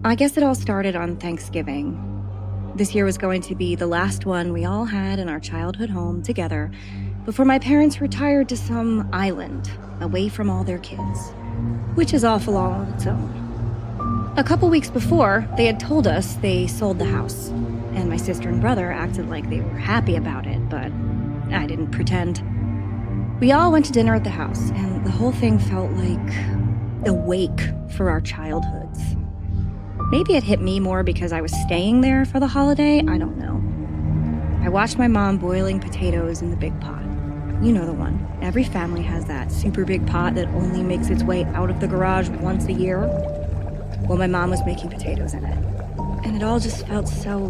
I guess it all started on Thanksgiving. This year was going to be the last one we all had in our childhood home together before my parents retired to some island away from all their kids, which is awful all on its own. A couple weeks before, they had told us they sold the house, and my sister and brother acted like they were happy about it, but I didn't pretend. We all went to dinner at the house, and the whole thing felt like a wake for our childhoods. Maybe it hit me more because I was staying there for the holiday, I don't know. I watched my mom boiling potatoes in the big pot. You know the one. Every family has that super big pot that only makes its way out of the garage once a year. Well, my mom was making potatoes in it. And it all just felt so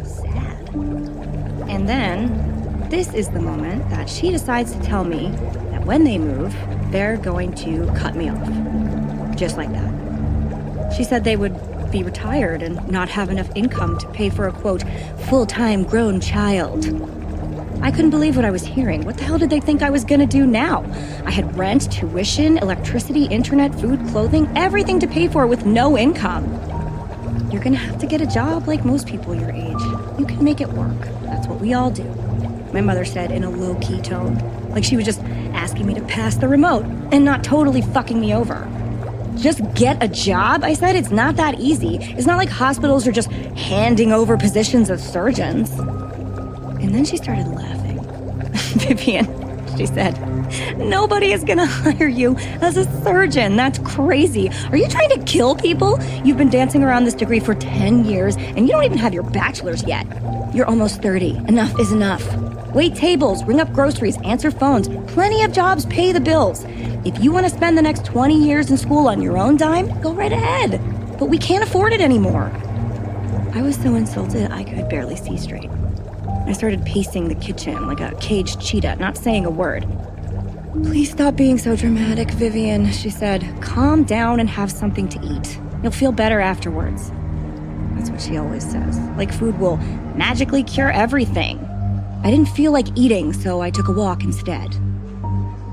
sad. And then, this is the moment that she decides to tell me that when they move, they're going to cut me off. Just like that. She said they would be retired and not have enough income to pay for a, quote, full-time grown child. I couldn't believe what I was hearing. What the hell did they think I was gonna do now? I had rent, tuition, electricity, internet, food, clothing, everything to pay for with no income. You're gonna have to get a job like most people your age. You can make it work. That's what we all do. My mother said in a low-key tone, like she was just asking me to pass the remote and not totally fucking me over. Just get a job? I said it's not that easy. It's not like hospitals are just handing over positions of surgeons. And then she started laughing. Vivian, she said, nobody is gonna hire you as a surgeon. That's crazy. Are you trying to kill people? You've been dancing around this degree for 10 years and you don't even have your bachelor's yet. You're almost 30. Enough is enough. Wait tables, ring up groceries, answer phones. Plenty of jobs pay the bills. If you want to spend the next 20 years in school on your own dime, go right ahead. But we can't afford it anymore. I was so insulted I could barely see straight. I started pacing the kitchen like a caged cheetah, not saying a word. Please stop being so dramatic, Vivian, she said. Calm down and have something to eat. You'll feel better afterwards. That's what she always says. Like food will magically cure everything. I didn't feel like eating, so I took a walk instead.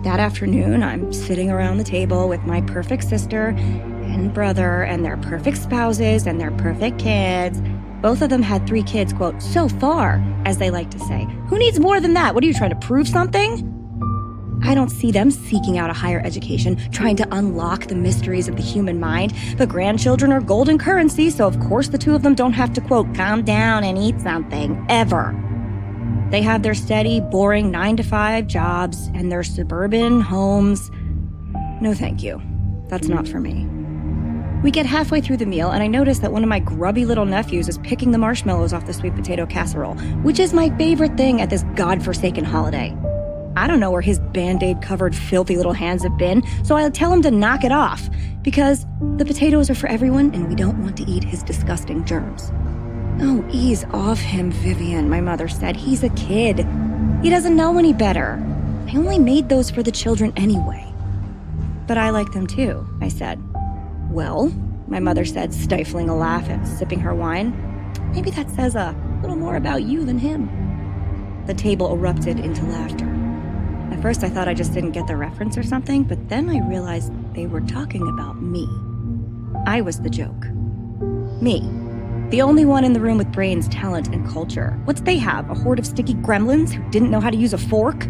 That afternoon, I'm sitting around the table with my perfect sister and brother and their perfect spouses and their perfect kids. Both of them had 3 kids, quote, so far, as they like to say. Who needs more than that? What are you trying to prove something? I don't see them seeking out a higher education, trying to unlock the mysteries of the human mind. But grandchildren are golden currency, so of course the 2 of them don't have to, quote, calm down and eat something, ever. They have their steady, boring 9-to-5 jobs and their suburban homes. No thank you. That's not for me. We get halfway through the meal and I notice that one of my grubby little nephews is picking the marshmallows off the sweet potato casserole, which is my favorite thing at this godforsaken holiday. I don't know where his Band-Aid covered filthy little hands have been, so I'll tell him to knock it off, because the potatoes are for everyone and we don't want to eat his disgusting germs. Oh, ease off him, Vivian, my mother said. He's a kid. He doesn't know any better. I only made those for the children anyway. But I like them too, I said. Well, my mother said, stifling a laugh and sipping her wine. Maybe that says a little more about you than him. The table erupted into laughter. At first I thought I just didn't get the reference or something, but then I realized they were talking about me. I was the joke. Me. The only one in the room with brains, talent, and culture. What'd they have? A horde of sticky gremlins who didn't know how to use a fork?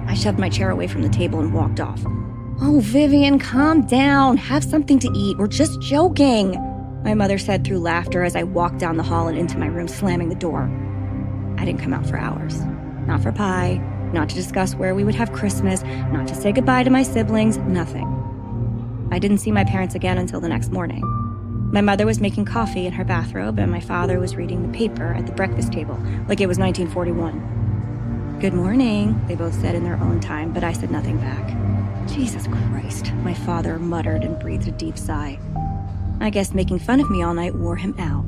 I shoved my chair away from the table and walked off. Oh, Vivian, calm down. Have something to eat. We're just joking, my mother said through laughter as I walked down the hall and into my room, slamming the door. I didn't come out for hours. Not for pie, not to discuss where we would have Christmas, not to say goodbye to my siblings, nothing. I didn't see my parents again until the next morning. My mother was making coffee in her bathrobe, and my father was reading the paper at the breakfast table, like it was 1941. Good morning, they both said in their own time, but I said nothing back. Jesus Christ, my father muttered and breathed a deep sigh. I guess making fun of me all night wore him out.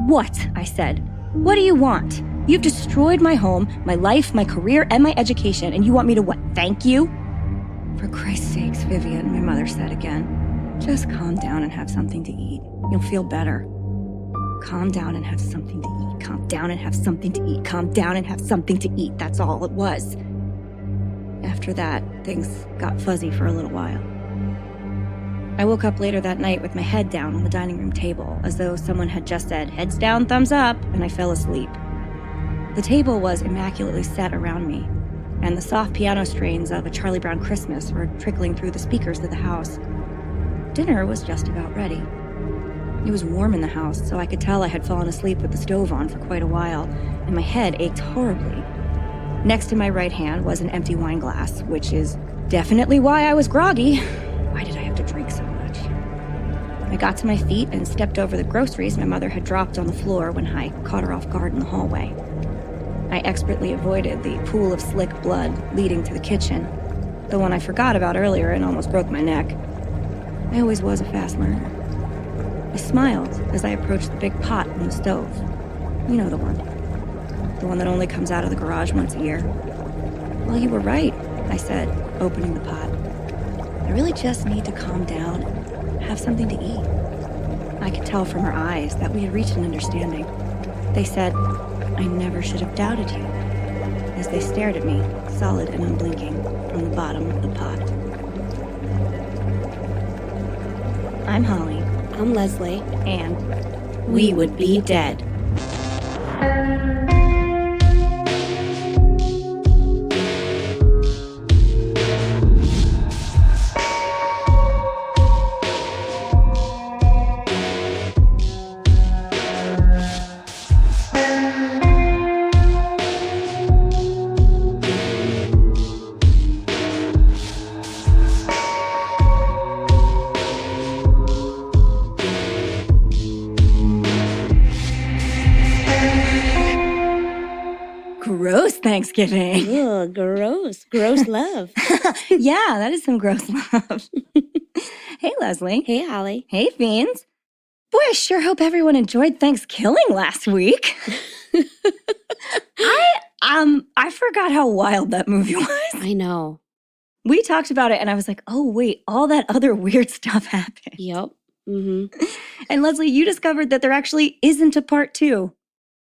What? I said. What do you want? You've destroyed my home, my life, my career, and my education, and you want me to what, thank you? For Christ's sakes, Vivian, my mother said again. Just calm down and have something to eat. You'll feel better. Calm down and have something to eat. Calm down and have something to eat. Calm down and have something to eat. That's all it was. After that, things got fuzzy for a little while. I woke up later that night with my head down on the dining room table, as though someone had just said, "Heads down, thumbs up," and I fell asleep. The table was immaculately set around me, and the soft piano strains of A Charlie Brown Christmas were trickling through the speakers of the house. Dinner was just about ready. It was warm in the house, so I could tell I had fallen asleep with the stove on for quite a while, and my head ached horribly. Next to my right hand was an empty wine glass, which is definitely why I was groggy. Why did I have to drink so much? I got to my feet and stepped over the groceries my mother had dropped on the floor when I caught her off guard in the hallway. I expertly avoided the pool of slick blood leading to the kitchen, the one I forgot about earlier and almost broke my neck. I always was a fast learner. I smiled as I approached the big pot on the stove. You know the one. The one that only comes out of the garage once a year. "Well, you were right," I said, opening the pot. "I really just need to calm down and have something to eat." I could tell from her eyes that we had reached an understanding. They said, "I never should have doubted you," as they stared at me, solid and unblinking, from the bottom of the pot. I'm Holly. I'm Leslie. And we would be dead. Gross Thanksgiving. Ugh, gross. Gross love. Yeah, that is some gross love. Hey, Leslie. Hey, Holly. Hey, Fiends. Boy, I sure hope everyone enjoyed Thanksgiving last week. I forgot how wild that movie was. I know. We talked about it, and I was like, oh, wait, all that other weird stuff happened. Yep. Mm-hmm. And Leslie, you discovered that there actually isn't a part 2.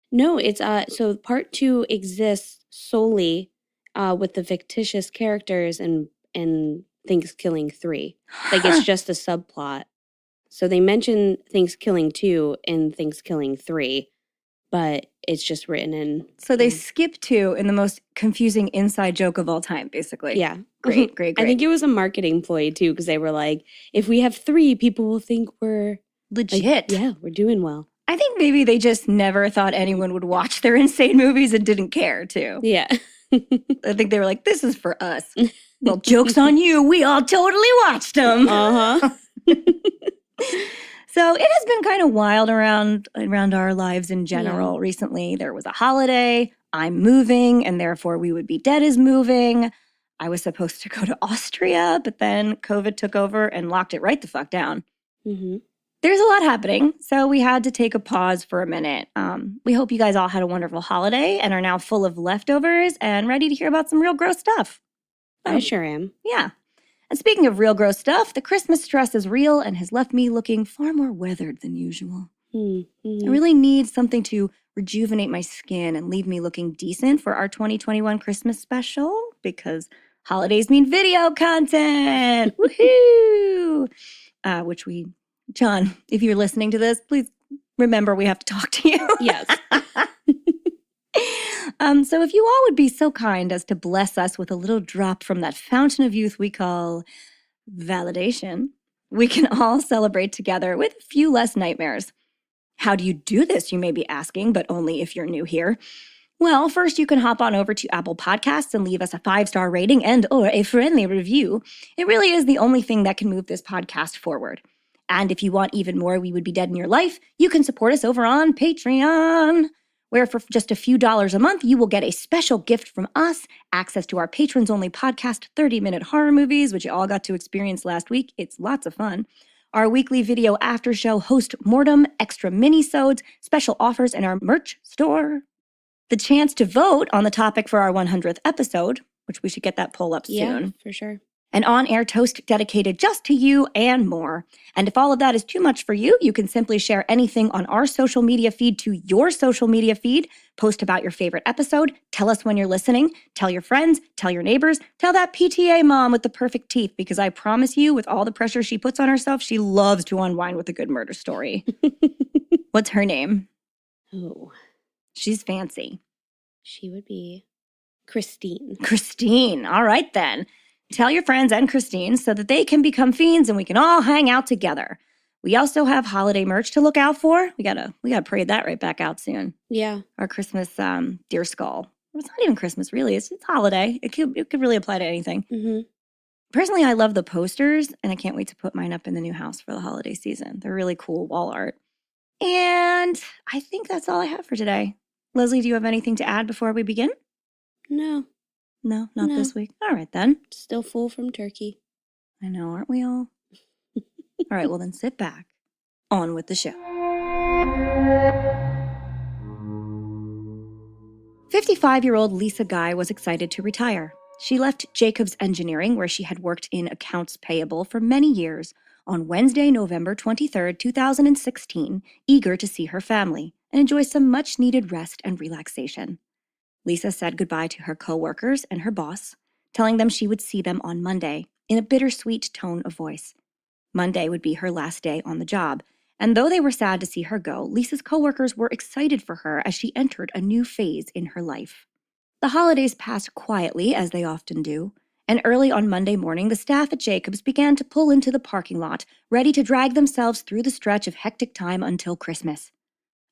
No, it's so part 2 exists solely with the fictitious characters in Thanksgiving 3. Like it's just a subplot. So they mention Thanksgiving 2 in Thanksgiving 3, but it's just written in. So they skip 2 in the most confusing inside joke of all time, basically. Yeah. Great. I think it was a marketing ploy too, because they were like, if we have 3, people will think we're legit. Like, yeah, we're doing well. I think maybe they just never thought anyone would watch their insane movies and didn't care, too. Yeah. I think they were like, this is for us. Well, joke's on you. We all totally watched them. Uh-huh. So it has been kind of wild around our lives in general recently. There was a holiday. I'm moving, and therefore We Would Be Dead is moving. I was supposed to go to Austria, but then COVID took over and locked it right the fuck down. Mm-hmm. There's a lot happening, so we had to take a pause for a minute. We hope you guys all had a wonderful holiday and are now full of leftovers and ready to hear about some real gross stuff. I sure am. Yeah. And speaking of real gross stuff, the Christmas stress is real and has left me looking far more weathered than usual. Mm-hmm. I really need something to rejuvenate my skin and leave me looking decent for our 2021 Christmas special, because holidays mean video content. Woohoo! John, if you're listening to this, please remember we have to talk to you. Yes. So if you all would be so kind as to bless us with a little drop from that fountain of youth we call validation, we can all celebrate together with a few less nightmares. How do you do this, you may be asking, but only if you're new here. Well, first you can hop on over to Apple Podcasts and leave us a 5-star rating and/or a friendly review. It really is the only thing that can move this podcast forward. And if you want even more We Would Be Dead in your life, you can support us over on Patreon, where for just a few dollars a month, you will get a special gift from us, access to our patrons-only podcast, 30-minute horror movies, which you all got to experience last week. It's lots of fun. Our weekly video after show host mortem, extra mini-sodes, special offers in our merch store. The chance to vote on the topic for our 100th episode, which we should get that poll up soon. Yeah, for sure. An on-air toast dedicated just to you and more. And if all of that is too much for you, you can simply share anything on our social media feed to your social media feed, post about your favorite episode, tell us when you're listening, tell your friends, tell your neighbors, tell that PTA mom with the perfect teeth, because I promise you, with all the pressure she puts on herself, she loves to unwind with a good murder story. What's her name? Oh, She's fancy. she would be Christine. Christine. All right, then. Tell your friends and Christine so that they can become fiends and we can all hang out together. We also have holiday merch to look out for. We gotta parade that right back out soon. Yeah. Our Christmas deer skull. It's not even Christmas, really. It's holiday. It could really apply to anything. Mm-hmm. Personally, I love the posters, and I can't wait to put mine up in the new house for the holiday season. They're really cool wall art. And I think that's all I have for today. Leslie, do you have anything to add before we begin? No. No, not this week. All right, then. Still full from turkey. I know, aren't we all? All right, well then sit back. On with the show. 55-year-old Lisa Guy was excited to retire. She left Jacobs Engineering, where she had worked in accounts payable for many years, on Wednesday, November 23rd, 2016, eager to see her family and enjoy some much-needed rest and relaxation. Lisa said goodbye to her co-workers and her boss, telling them she would see them on Monday, in a bittersweet tone of voice. Monday would be her last day on the job, and though they were sad to see her go, Lisa's coworkers were excited for her as she entered a new phase in her life. The holidays passed quietly, as they often do, and early on Monday morning, the staff at Jacobs began to pull into the parking lot, ready to drag themselves through the stretch of hectic time until Christmas.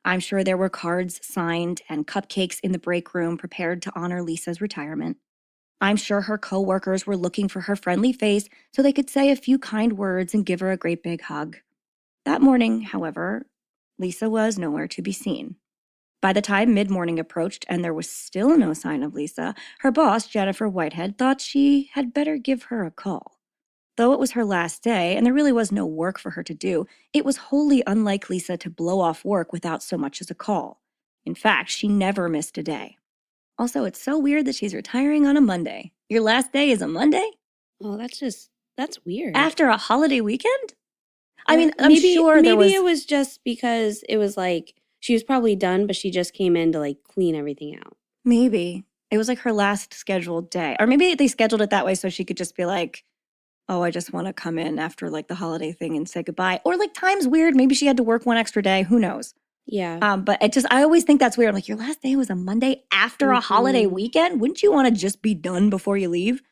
I'm sure there were cards signed and cupcakes in the break room prepared to honor Lisa's retirement. I'm sure her co-workers were looking for her friendly face so they could say a few kind words and give her a great big hug. That morning, however, Lisa was nowhere to be seen. By the time mid-morning approached and there was still no sign of Lisa, her boss, Jennifer Whitehead, thought she had better give her a call. Though it was her last day and there really was no work for her to do, it was wholly unlike Lisa to blow off work without so much as a call. In fact, she never missed a day. Also, it's so weird that she's retiring on a Monday. Your last day is a Monday? Oh, that's weird. After a holiday weekend? I Or mean, I'm sure there was... Maybe it was just because it was like, she was probably done, but she just came in to like clean everything out. Maybe. It was like her last scheduled day. Or maybe they scheduled it that way so she could just be like, oh, I just want to come in after like the holiday thing and say goodbye. Or like time's weird. Maybe she had to work one extra day. Who knows? Yeah. But I always think that's weird. Like, your last day was a Monday after a holiday weekend? Wouldn't you want to just be done before you leave?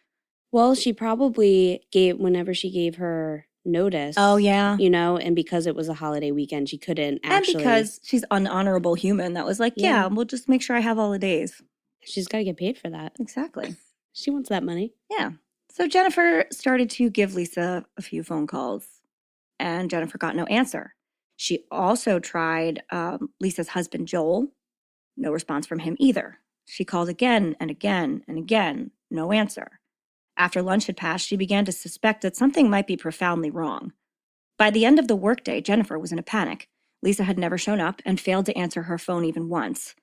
Well, she probably whenever she gave her notice. Oh, yeah. You know, and because it was a holiday weekend, she couldn't actually. And because she's an honorable human that was like, yeah, we'll just make sure I have all the days. She's got to get paid for that. Exactly. She wants that money. Yeah. So Jennifer started to give Lisa a few phone calls, and Jennifer got no answer. She also tried Lisa's husband, Joel. No response from him either. She called again and again and again. No answer. After lunch had passed, she began to suspect that something might be profoundly wrong. By the end of the workday, Jennifer was in a panic. Lisa had never shown up and failed to answer her phone even once.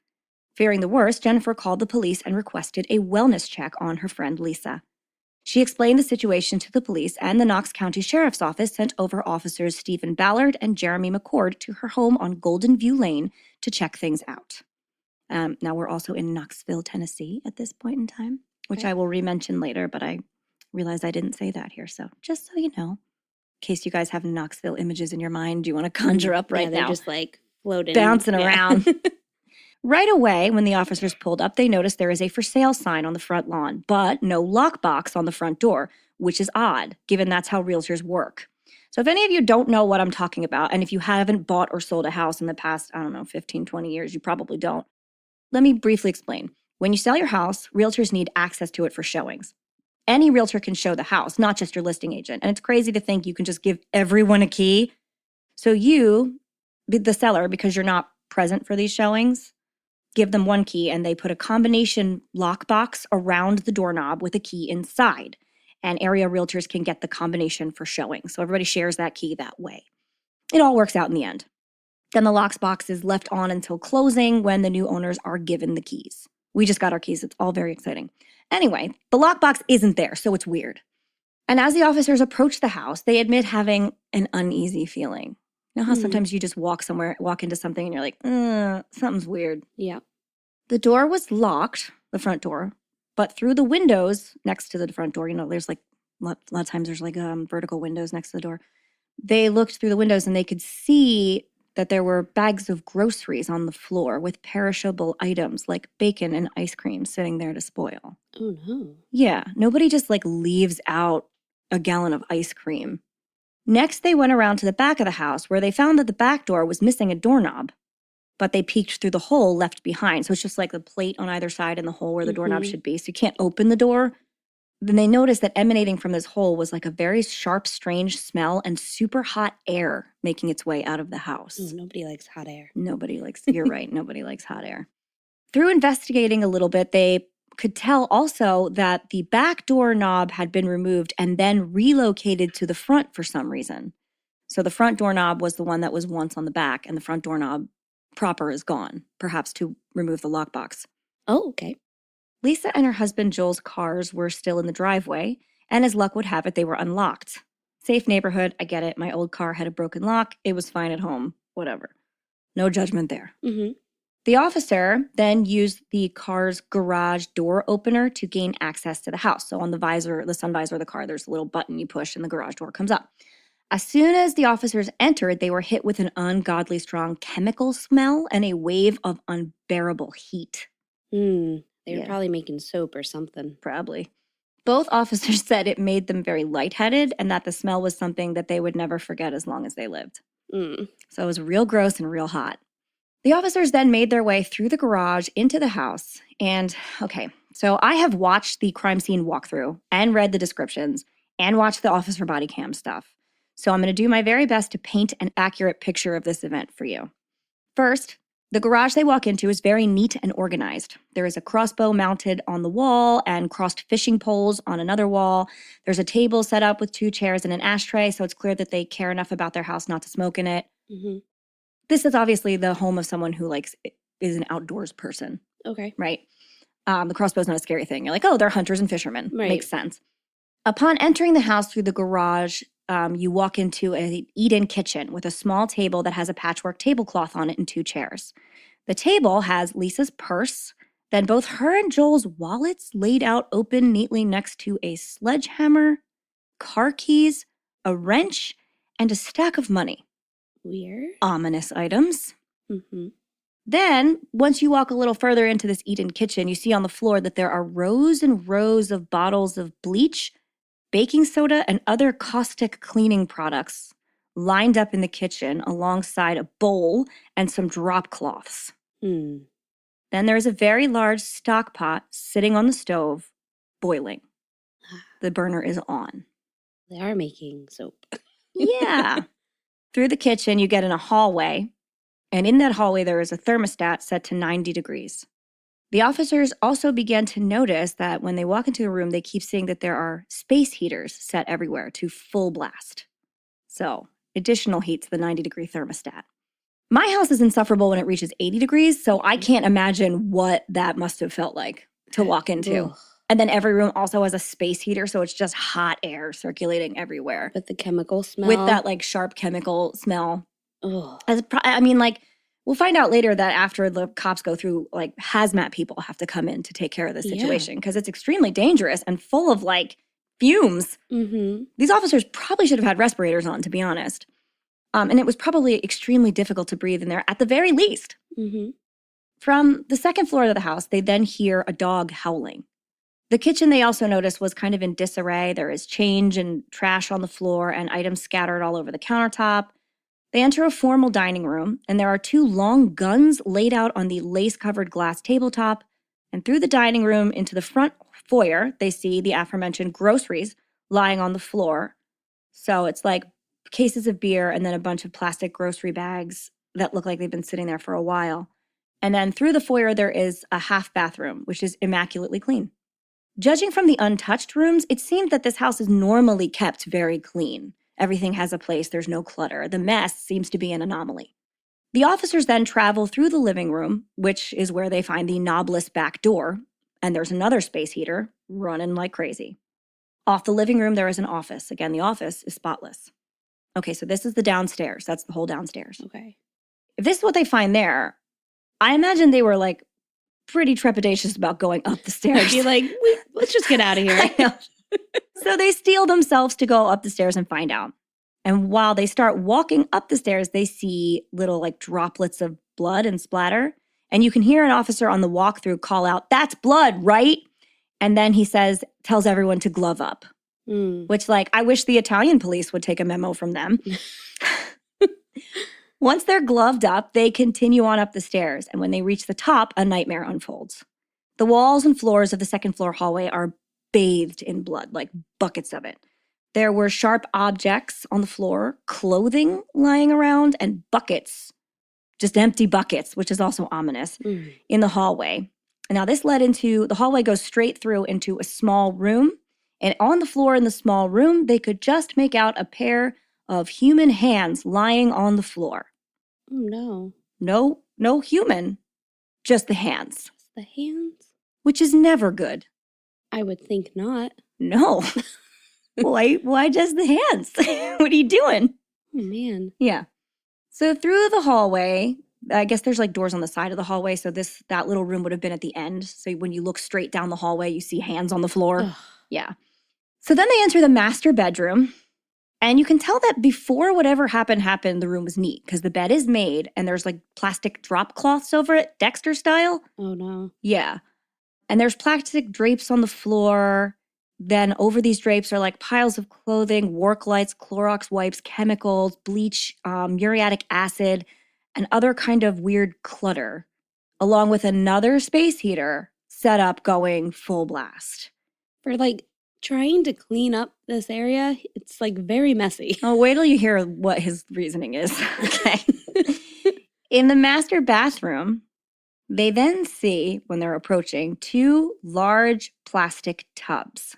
Fearing the worst, Jennifer called the police and requested a wellness check on her friend Lisa. She explained the situation to the police, and the Knox County Sheriff's Office sent over officers Stephen Ballard and Jeremy McCord to her home on Golden View Lane to check things out. Now, we're also in Knoxville, Tennessee at this point in time, which I will re-mention later, but I realized I didn't say that here. So just so you know, in case you guys have Knoxville images in your mind you want to conjure up right they're now. Just like floating. Bouncing around. Right away, when the officers pulled up, they noticed there is a for sale sign on the front lawn, but no lockbox on the front door, which is odd, given that's how realtors work. So if any of you don't know what I'm talking about, and if you haven't bought or sold a house in the past, 15, 20 years, you probably don't. Let me briefly explain. When you sell your house, realtors need access to it for showings. Any realtor can show the house, not just your listing agent. And it's crazy to think you can just give everyone a key. So you, the seller, because you're not present for these showings, give them one key and they put a combination lockbox around the doorknob with a key inside. And area realtors can get the combination for showing. So everybody shares that key that way. It all works out in the end. Then the lockbox is left on until closing when the new owners are given the keys. We just got our keys. It's all very exciting. Anyway, the lockbox isn't there, so it's weird. And as the officers approach the house, they admit having an uneasy feeling. You know how sometimes you just walk into something and you're like, something's weird. Yeah. The door was locked, the front door, but through the windows next to the front door, there's like a lot of times there's like vertical windows next to the door. They looked through the windows and they could see that there were bags of groceries on the floor with perishable items like bacon and ice cream sitting there to spoil. Oh, no. Yeah, nobody just like leaves out a gallon of ice cream. Next, they went around to the back of the house where they found that the back door was missing a doorknob, but they peeked through the hole left behind. So it's just like the plate on either side and the hole where the doorknob should be. So you can't open the door. Then they noticed that emanating from this hole was like a very sharp, strange smell and super hot air making its way out of the house. Oh, nobody likes hot air. You're right, nobody likes hot air. Through investigating a little bit, they could tell also that the back door knob had been removed and then relocated to the front for some reason. So the front doorknob was the one that was once on the back, and the front doorknob proper is gone, perhaps to remove the lockbox. Oh, okay. Lisa and her husband Joel's cars were still in the driveway, and as luck would have it, they were unlocked. Safe neighborhood, I get it. My old car had a broken lock. It was fine at home, whatever. No judgment there. Mm-hmm. The officer then used the car's garage door opener to gain access to the house. So on the sun visor of the car, there's a little button you push and the garage door comes up. As soon as the officers entered, they were hit with an ungodly strong chemical smell and a wave of unbearable heat. They were probably making soap or something. Probably. Both officers said it made them very lightheaded and that the smell was something that they would never forget as long as they lived. So it was real gross and real hot. The officers then made their way through the garage into the house. And, okay, so I have watched the crime scene walkthrough and read the descriptions and watched the officer body cam stuff. So I'm going to do my very best to paint an accurate picture of this event for you. First, the garage they walk into is very neat and organized. There is a crossbow mounted on the wall and crossed fishing poles on another wall. There's a table set up with 2 chairs and an ashtray, so it's clear that they care enough about their house not to smoke in it. Mm-hmm. This is obviously the home of someone who is an outdoors person. Okay. Right? The crossbow's not a scary thing. You're like, oh, they're hunters and fishermen. Right. Makes sense. Upon entering the house through the garage, you walk into an eat-in kitchen with a small table that has a patchwork tablecloth on it and 2 chairs. The table has Lisa's purse, then both her and Joel's wallets laid out open neatly next to a sledgehammer, car keys, a wrench, and a stack of money. Weird. Ominous items. Mm-hmm. Then, once you walk a little further into this eat-in kitchen, you see on the floor that there are rows and rows of bottles of bleach, baking soda, and other caustic cleaning products lined up in the kitchen alongside a bowl and some drop cloths. Then there is a very large stock pot sitting on the stove, boiling. The burner is on. They are making soap. Yeah. Through the kitchen, you get in a hallway, and in that hallway there is a thermostat set to 90 degrees. The officers also began to notice that when they walk into the room, they keep seeing that there are space heaters set everywhere to full blast. So, additional heat to the 90-degree thermostat. My house is insufferable when it reaches 80 degrees, so I can't imagine what that must have felt like to walk into. Ugh. And then every room also has a space heater, so it's just hot air circulating everywhere. With the chemical smell. With that, sharp chemical smell. Ugh. We'll find out later that after the cops go through, hazmat people have to come in to take care of the situation because it's extremely dangerous and full of, fumes. Mm-hmm. These officers probably should have had respirators on, to be honest. And it was probably extremely difficult to breathe in there, at the very least. Mm-hmm. From the second floor of the house, they then hear a dog howling. The kitchen, they also noticed, was kind of in disarray. There is change and trash on the floor and items scattered all over the countertop. They enter a formal dining room, and there are 2 long guns laid out on the lace-covered glass tabletop. And through the dining room into the front foyer, they see the aforementioned groceries lying on the floor. So it's like cases of beer and then a bunch of plastic grocery bags that look like they've been sitting there for a while. And then through the foyer, there is a half bathroom, which is immaculately clean. Judging from the untouched rooms, it seemed that this house is normally kept very clean. Everything has a place, there's no clutter. The mess seems to be an anomaly. The officers then travel through the living room, which is where they find the knobless back door, and there's another space heater running like crazy. Off the living room, there is an office. Again, the office is spotless. Okay, so this is the downstairs. That's the whole downstairs. Okay. If this is what they find there, I imagine they were like pretty trepidatious about going up the stairs. You're like, let's just get out of here. I know. So they steel themselves to go up the stairs and find out. And while they start walking up the stairs, they see little like droplets of blood and splatter. And you can hear an officer on the walkthrough call out, "That's blood, right?" And then he tells everyone to glove up. Which, like, I wish the Italian police would take a memo from them. Once they're gloved up, they continue on up the stairs. And when they reach the top, a nightmare unfolds. The walls and floors of the second floor hallway are bathed in blood, like buckets of it. There were sharp objects on the floor, clothing lying around, and buckets, just empty buckets, which is also ominous, in the hallway. And now this led into, the hallway goes straight through into a small room. And on the floor in the small room, they could just make out a pair of human hands lying on the floor. Oh, no. No human, just the hands. Just the hands? Which is never good. I would think not. No. Why just the hands? What are you doing? Oh, man. Yeah. So through the hallway, I guess there's like doors on the side of the hallway. So that little room would have been at the end. So when you look straight down the hallway, you see hands on the floor. Ugh. Yeah. So then they enter the master bedroom. And you can tell that before whatever happened, the room was neat because the bed is made and there's like plastic drop cloths over it, Dexter style. Oh, no. Yeah. And there's plastic drapes on the floor. Then over these drapes are like piles of clothing, work lights, Clorox wipes, chemicals, bleach, muriatic acid, and other kind of weird clutter, along with another space heater set up going full blast. For like trying to clean up this area, it's like very messy. Oh, wait till you hear what his reasoning is. Okay. In the master bathroom, they then see, when they're approaching, 2 large plastic tubs.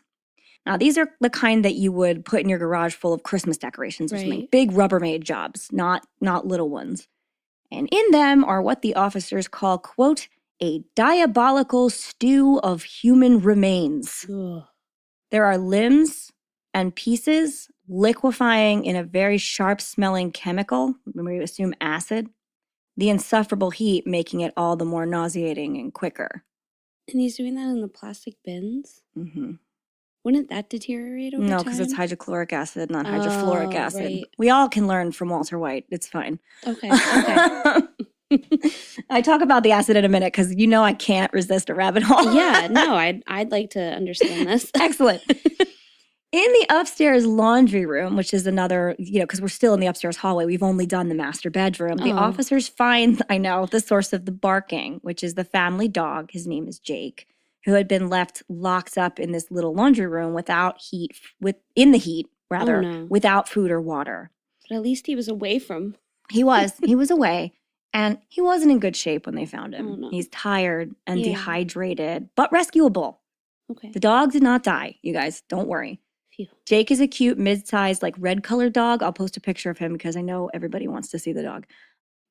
Now, these are the kind that you would put in your garage full of Christmas decorations or something. Big Rubbermaid jobs, not little ones. And in them are what the officers call, quote, a diabolical stew of human remains. Ugh. There are limbs and pieces liquefying in a very sharp-smelling chemical, we assume acid, the insufferable heat making it all the more nauseating and quicker. And he's doing that in the plastic bins? Mm-hmm. Wouldn't that deteriorate over time? No, because it's hydrochloric acid, not hydrofluoric acid. Right. We all can learn from Walter White. It's fine. Okay. I talk about the acid in a minute because you know I can't resist a rabbit hole. Yeah, no, I'd like to understand this. Excellent. In the upstairs laundry room, which is another, because we're still in the upstairs hallway, we've only done the master bedroom. The officers find, the source of the barking, which is the family dog. His name is Jake, who had been left locked up in this little laundry room without food or water. But at least he was away from. He was away. And he wasn't in good shape when they found him. Oh, no. He's tired and dehydrated, but rescuable. Okay. The dog did not die, you guys. Don't worry. Phew. Jake is a cute, mid-sized, like red-colored dog. I'll post a picture of him because I know everybody wants to see the dog.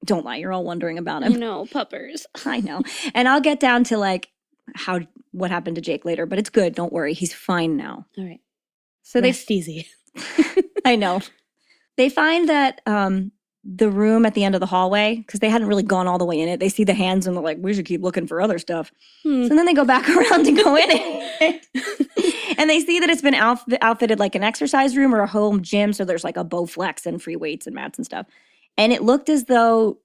Don't lie. You're all wondering about him. I know. Puppers. I know. And I'll get down to what happened to Jake later, but it's good. Don't worry. He's fine now. All right. So Rest easy. I know. They find that the room at the end of the hallway, because they hadn't really gone all the way in it, they see the hands and they're like, we should keep looking for other stuff. So then they go back around to go in it. And they see that it's been outfitted like an exercise room or a home gym. So there's like a Bowflex and free weights and mats and stuff. And it looked as though,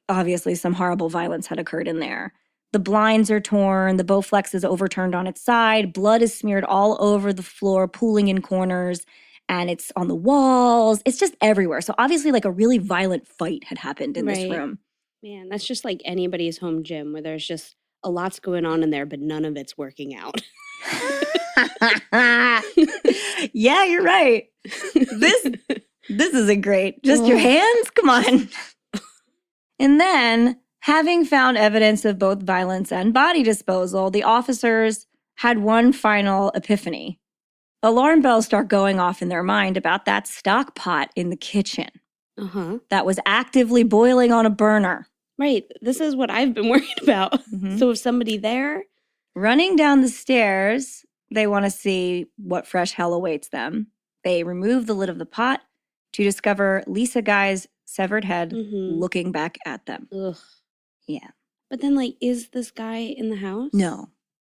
obviously, some horrible violence had occurred in there. The blinds are torn. The Bowflex is overturned on its side. Blood is smeared all over the floor, pooling in corners. And it's on the walls. It's just everywhere. So obviously, like a really violent fight had happened in this room. Man, that's just like anybody's home gym where there's just a lot's going on in there, but none of it's working out. Yeah, you're right. This isn't great. Just your hands? Come on. And then, having found evidence of both violence and body disposal, the officers had one final epiphany. Alarm bells start going off in their mind about that stock pot in the kitchen that was actively boiling on a burner. Right. This is what I've been worried about. So if somebody there... Running down the stairs, They want to see what fresh hell awaits them. They remove the lid of the pot to discover Lisa Guy's severed head looking back at them. Ugh. Yeah. But then, like, is this guy in the house? No.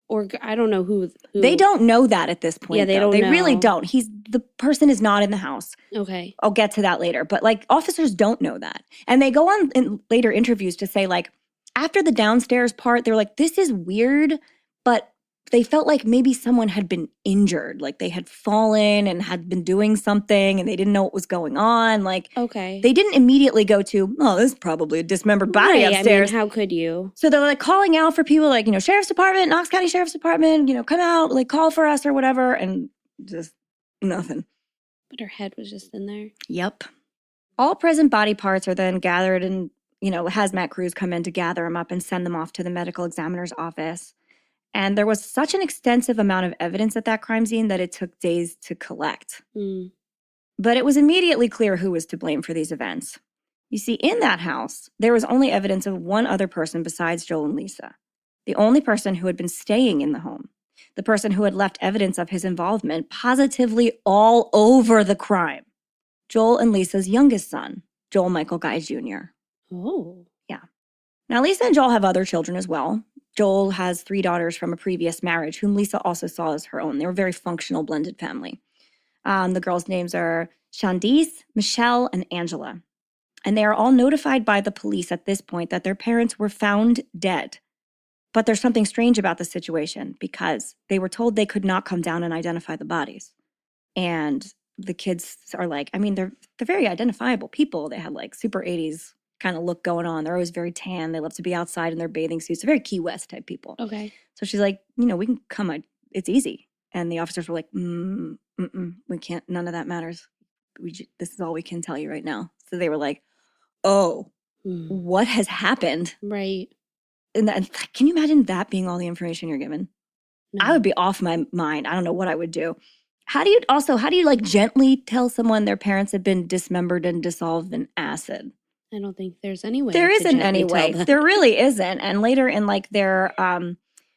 Or I don't know who. They don't know that at this point. Yeah, they though. don't know. They really don't. The person is not in the house. Okay. I'll get to that later. But, like, officers don't know that. And they go on in later interviews to say, like, after the downstairs part, they're like, this is weird, but they felt like maybe someone had been injured. Like, they had fallen and had been doing something and they didn't know what was going on. Like, okay. They didn't immediately go to, oh, this is probably a dismembered body upstairs. I mean, how could you? So they're, like, calling out for people, like, Sheriff's Department, Knox County Sheriff's Department, come out, like, call for us or whatever. And just nothing. But her head was just in there. Yep. All present body parts are then gathered and, hazmat crews come in to gather them up and send them off to the medical examiner's office. And there was such an extensive amount of evidence at that crime scene that it took days to collect. But it was immediately clear who was to blame for these events. You see, in that house, there was only evidence of one other person besides Joel and Lisa. The only person who had been staying in the home. The person who had left evidence of his involvement positively all over the crime. Joel and Lisa's youngest son, Joel Michael Guy Jr. Oh. Yeah. Now, Lisa and Joel have other children as well. Joel has 3 daughters from a previous marriage, whom Lisa also saw as her own. They were a very functional blended family. The girls' names are Shandice, Michelle, and Angela. And they are all notified by the police at this point that their parents were found dead. But there's something strange about the situation because they were told they could not come down and identify the bodies. And the kids are like, I mean, they're very identifiable people. They had like super 80s kind of look going on. They're always very tan. They love to be outside in their bathing suits. They're very Key West type people. Okay. So she's like, we can come. It's easy. And the officers were like, we can't. None of that matters. This is all we can tell you right now. So they were like, oh, what has happened? Right. And can you imagine that being all the information you're given? No. I would be off my mind. I don't know what I would do. How do you like gently tell someone their parents have been dismembered and dissolved in acid? I don't think there's any way. There isn't any way. There really isn't. And later in like their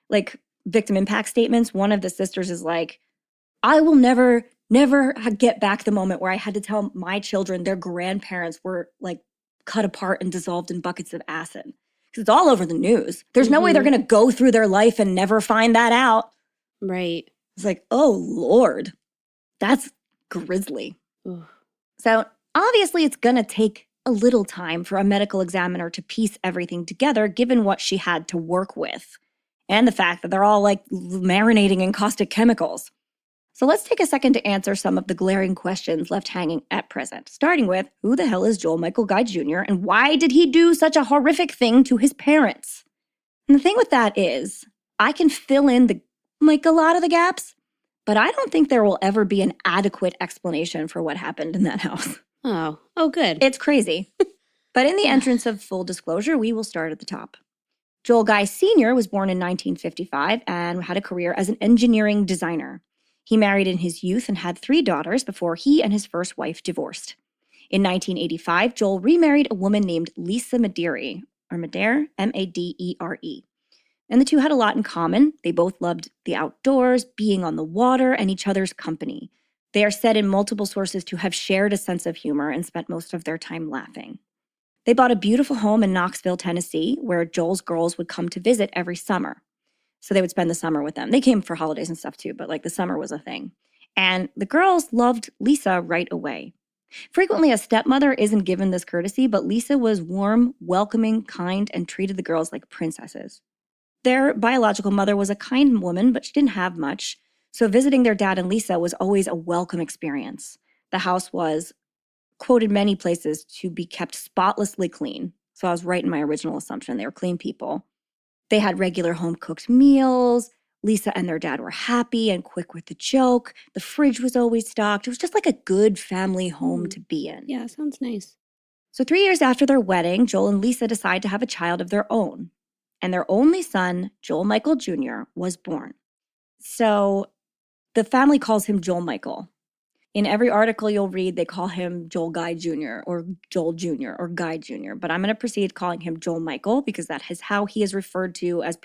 like victim impact statements, one of the sisters is like, I will never get back the moment where I had to tell my children their grandparents were like cut apart and dissolved in buckets of acid. Because it's all over the news. There's no way they're going to go through their life and never find that out. Right. It's like, oh, Lord, that's grisly. Ugh. So obviously it's going to take a little time for a medical examiner to piece everything together, given what she had to work with and the fact that they're all like marinating in caustic chemicals. So let's take a second to answer some of the glaring questions left hanging at present, starting with who the hell is Joel Michael Guy Jr. and why did he do such a horrific thing to his parents? And the thing with that is I can fill in a lot of the gaps, but I don't think there will ever be an adequate explanation for what happened in that house. Oh, good. It's crazy. But in the entrance of full disclosure, we will start at the top. Joel Guy Sr. was born in 1955 and had a career as an engineering designer. He married in his youth and had 3 daughters before he and his first wife divorced. In 1985, Joel remarried a woman named Lisa Madere, or Madere, Madere. And the two had a lot in common. They both loved the outdoors, being on the water, and each other's company. They are said in multiple sources to have shared a sense of humor and spent most of their time laughing. They bought a beautiful home in Knoxville, Tennessee, where Joel's girls would come to visit every summer. So they would spend the summer with them. They came for holidays and stuff too, but like the summer was a thing. And the girls loved Lisa right away. Frequently, a stepmother isn't given this courtesy, but Lisa was warm, welcoming, kind, and treated the girls like princesses. Their biological mother was a kind woman, but she didn't have much. So visiting their dad and Lisa was always a welcome experience. The house was quoted many places to be kept spotlessly clean. So I was right in my original assumption. They were clean people. They had regular home-cooked meals. Lisa and their dad were happy and quick with the joke. The fridge was always stocked. It was just like a good family home to be in. Yeah, sounds nice. So 3 years after their wedding, Joel and Lisa decide to have a child of their own. And their only son, Joel Michael Jr., was born. So the family calls him Joel Michael. In every article you'll read, they call him Joel Guy Jr. or Joel Jr. or Guy Jr. But I'm going to proceed calling him Joel Michael because that is how he is referred to as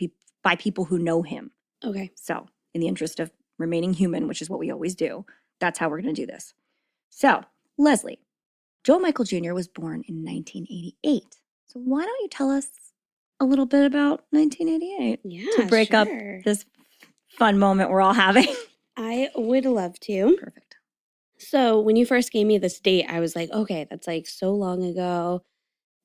by people who know him. Okay. So in the interest of remaining human, which is what we always do. That's how we're going to do this. So, Leslie, Joel Michael Jr. was born in 1988. So why don't you tell us a little bit about 1988 to break up this fun moment we're all having? I would love to. Perfect. So when you first gave me this date, I was like, okay, that's like so long ago.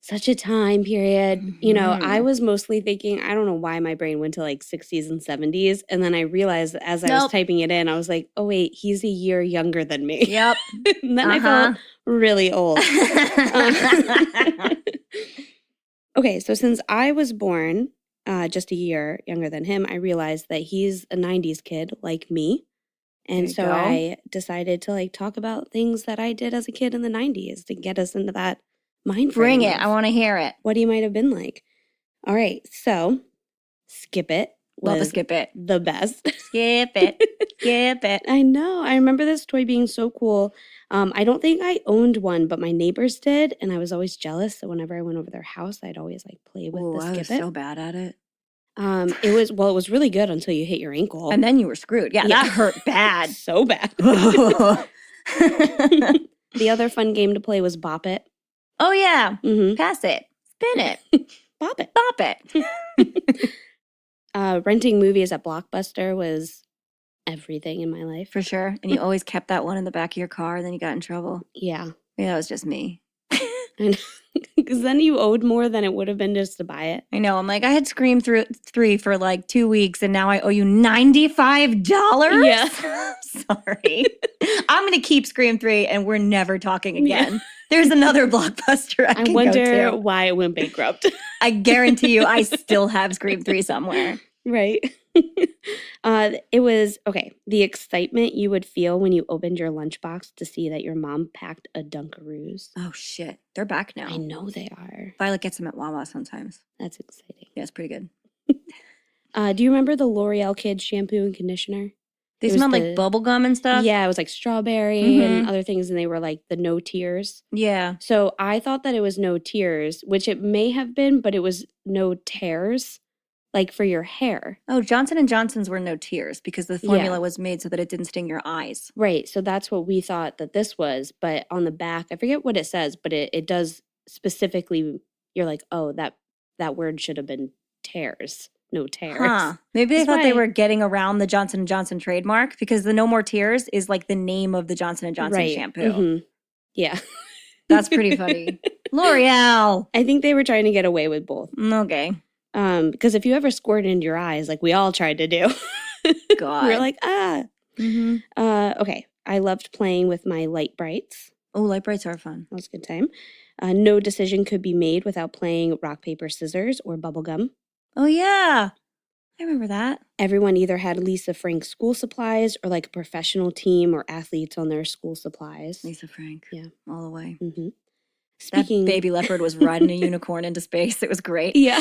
Such a time period. You know, I was mostly thinking, I don't know why my brain went to like 60s and 70s. And then I realized as I was typing it in, I was like, oh, wait, he's a year younger than me. Yep. And then I felt really old. Okay, so since I was born just a year younger than him, I realized that he's a 90s kid like me. And so I decided to like talk about things that I did as a kid in the 90s to get us into that mind frame. Bring it. I want to hear it. What he might have been like. All right, so Skip It. Love a Skip It. The best. Skip it. Skip it. I know. I remember this toy being so cool. I don't think I owned one, but my neighbors did, and I was always jealous. So whenever I went over their house, I'd always like play with the Skip It. I was so bad at it. It was really good until you hit your ankle. And then you were screwed. Yeah, that hurt bad. So bad. The other fun game to play was Bop It. Oh, yeah. Mm-hmm. Pass it. Spin it. Bop it. Bop it. Renting movies at Blockbuster was everything in my life. For sure. And you always kept that one in the back of your car, and then you got in trouble. Yeah. Yeah, that was just me. Because then you owed more than it would have been just to buy it. I know. I'm like, I had Scream 3 for like 2 weeks, and now I owe you $95? Yeah. Sorry. I'm going to keep Scream 3, and we're never talking again. Yeah. There's another Blockbuster I can go to. I wonder why it went bankrupt. I guarantee you I still have Scream 3 somewhere. Right. It was, okay, the excitement you would feel when you opened your lunchbox to see that your mom packed a Dunkaroos. Oh, shit. They're back now. I know they are. Violet gets them at Wawa sometimes. That's exciting. Yeah, it's pretty good. Do you remember the L'Oreal Kids shampoo and conditioner? They smelled like bubble gum and stuff? Yeah, it was like strawberry and other things, and they were like the no tears. Yeah. So I thought that it was no tears, which it may have been, but it was no tears. Like for your hair. Oh, Johnson & Johnson's were no tears because the formula was made so that it didn't sting your eyes. Right. So that's what we thought that this was. But on the back, I forget what it says, but it does specifically, you're like, oh, that word should have been tears. No tears. Huh. Maybe they thought they were getting around the Johnson & Johnson trademark because the No More Tears is like the name of the Johnson & Johnson shampoo. Mm-hmm. Yeah. That's pretty funny. L'Oreal. I think they were trying to get away with both. Okay. Because if you ever squirt into your eyes, like we all tried to do, God, we're like, okay. I loved playing with my light brights. Oh, light brights are fun. That was a good time. No decision could be made without playing rock, paper, scissors or bubble gum. Oh, yeah. I remember that. Everyone either had Lisa Frank school supplies or like a professional team or athletes on their school supplies. Lisa Frank. Yeah. All the way. Mm-hmm. That baby leopard was riding a unicorn into space. It was great. Yeah.